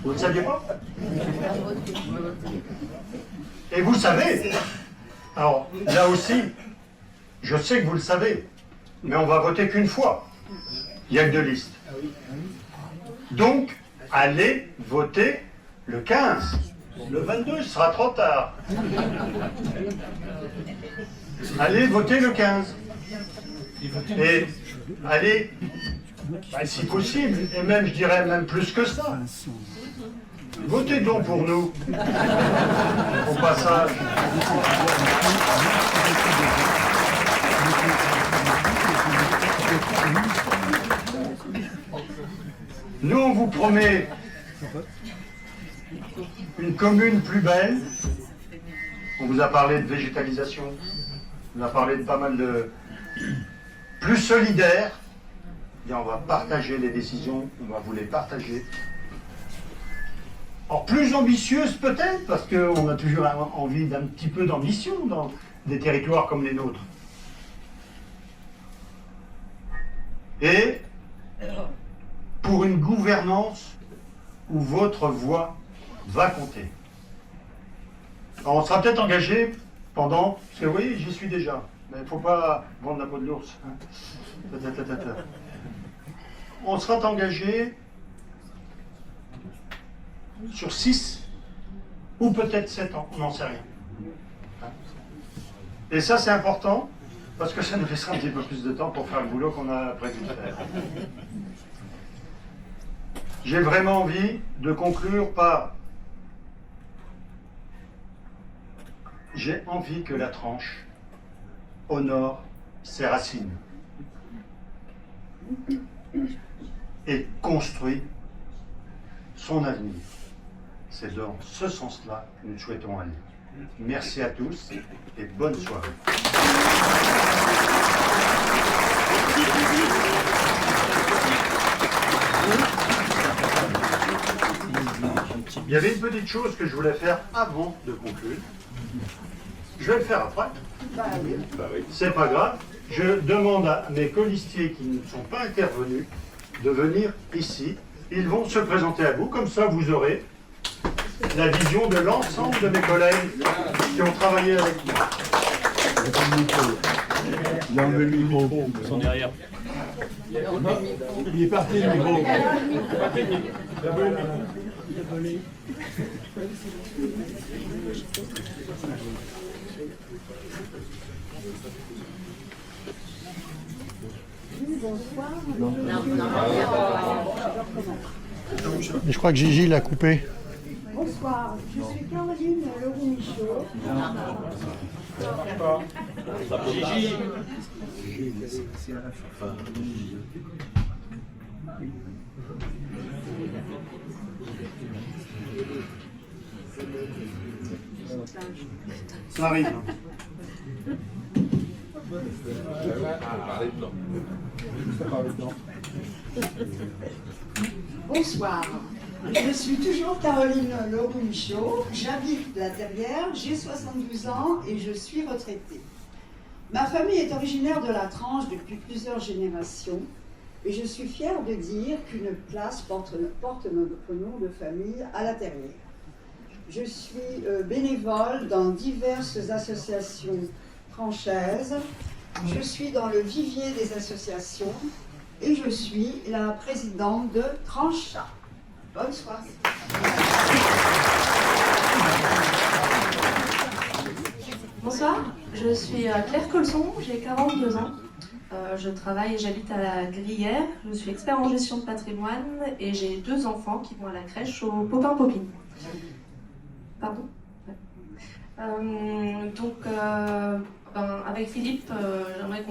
Speaker 1: Vous ne saviez pas? Et vous savez, alors là aussi, je sais que vous le savez, mais on va voter qu'une fois. Il n'y a que 2 listes. Donc, allez voter le 15. Le 22, ce sera trop tard. Allez voter le 15. Et allez, si possible, et même, je dirais même plus que ça, votez donc pour nous, au passage. Nous, on vous promet une commune plus belle. On vous a parlé de végétalisation, on a parlé de pas mal de... plus solidaire. Et on va partager les décisions, on va vous les partager. Alors plus ambitieuse peut-être, parce qu'on a toujours envie d'un petit peu d'ambition dans des territoires comme les nôtres. Et pour une gouvernance où votre voix va compter. Alors on sera peut-être engagé pendant... Parce que oui, j'y suis déjà, mais il ne faut pas vendre la peau de l'ours. Hein. On sera engagé sur 6 ou peut-être 7 ans, on n'en sait rien. Et ça c'est important, parce que ça nous laissera un petit peu plus de temps pour faire le boulot qu'on a prévu de faire. J'ai vraiment envie de conclure par... J'ai envie que la Tranche honore ses racines et construit son avenir. C'est dans ce sens-là que nous souhaitons aller. Merci à tous et bonne soirée. Il y avait une petite chose que je voulais faire avant de conclure. Je vais le faire après. C'est pas grave. Je demande à mes colistiers qui ne sont pas intervenus de venir ici. Ils vont se présenter à vous, comme ça vous aurez la vision de l'ensemble de mes collègues qui ont travaillé avec moi.
Speaker 15: Il a enlevé le micro.
Speaker 16: Ils sont derrière.
Speaker 15: Il est parti le micro.
Speaker 1: Mais je crois que Gigi l'a coupé.
Speaker 6: Bonsoir, je suis Caroline Leroux-Michaud.
Speaker 16: Gigi.
Speaker 1: Ça arrive.
Speaker 6: Bonsoir, je suis toujours Caroline Leroux-Michaud, j'habite la Terrière, j'ai 72 ans et je suis retraitée. Ma famille est originaire de la Tranche depuis plusieurs générations et je suis fière de dire qu'une place porte notre nom de famille à la Terrière. Je suis bénévole dans diverses associations tranchaises. Je suis dans le vivier des associations et je suis la présidente de Trancha. Bonne soirée.
Speaker 8: Bonsoir, je suis Claire Colson, j'ai 42 ans. Je travaille et j'habite à la Gruyère. Je suis expert en gestion de patrimoine et j'ai 2 enfants qui vont à la crèche au Popin-Popine. Pardon. Donc, Avec Philippe, j'aimerais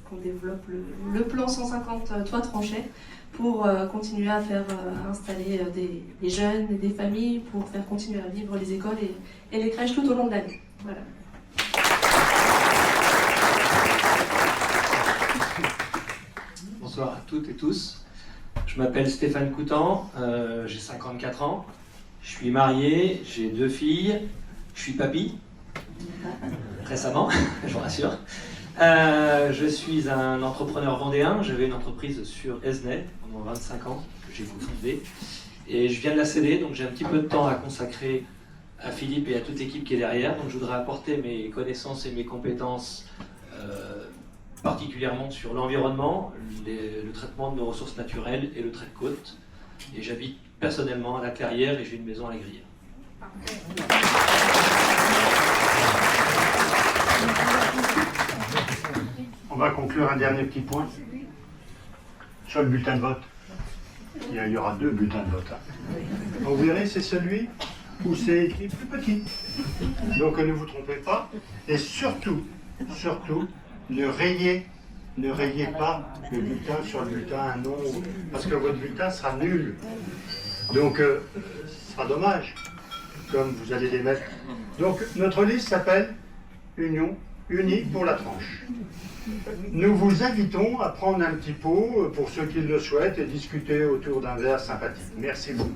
Speaker 8: qu'on développe le plan 150 toits tranchés pour continuer à faire installer des jeunes et des familles, pour faire continuer à vivre les écoles et les crèches tout au long de l'année. Voilà.
Speaker 9: Bonsoir à toutes et tous. Je m'appelle Stéphane Coutan, j'ai 54 ans. Je suis marié, j'ai 2 filles. Je suis papy, récemment, je vous rassure. Je suis un entrepreneur vendéen. J'avais une entreprise sur Esnay pendant 25 ans que j'ai cofondée. Et je viens de la céder, donc j'ai un petit peu de temps à consacrer à Philippe et à toute l'équipe qui est derrière. Donc je voudrais apporter mes connaissances et mes compétences particulièrement sur l'environnement, le traitement de nos ressources naturelles et le trait de côte. Et j'habite personnellement à la Clairière et j'ai une maison à la Grillère.
Speaker 1: On va conclure un dernier petit point sur le bulletin de vote. Il y aura 2 bulletins de vote. Vous verrez, c'est celui où c'est écrit plus petit. Donc ne vous trompez pas. Et surtout, ne rayez pas le bulletin sur le bulletin un nom, parce que votre bulletin sera nul. Donc ce sera dommage, comme vous allez les mettre. Donc notre liste s'appelle Unis pour la tranche. Nous vous invitons à prendre un petit pot, pour ceux qui le souhaitent, et discuter autour d'un verre sympathique. Merci beaucoup.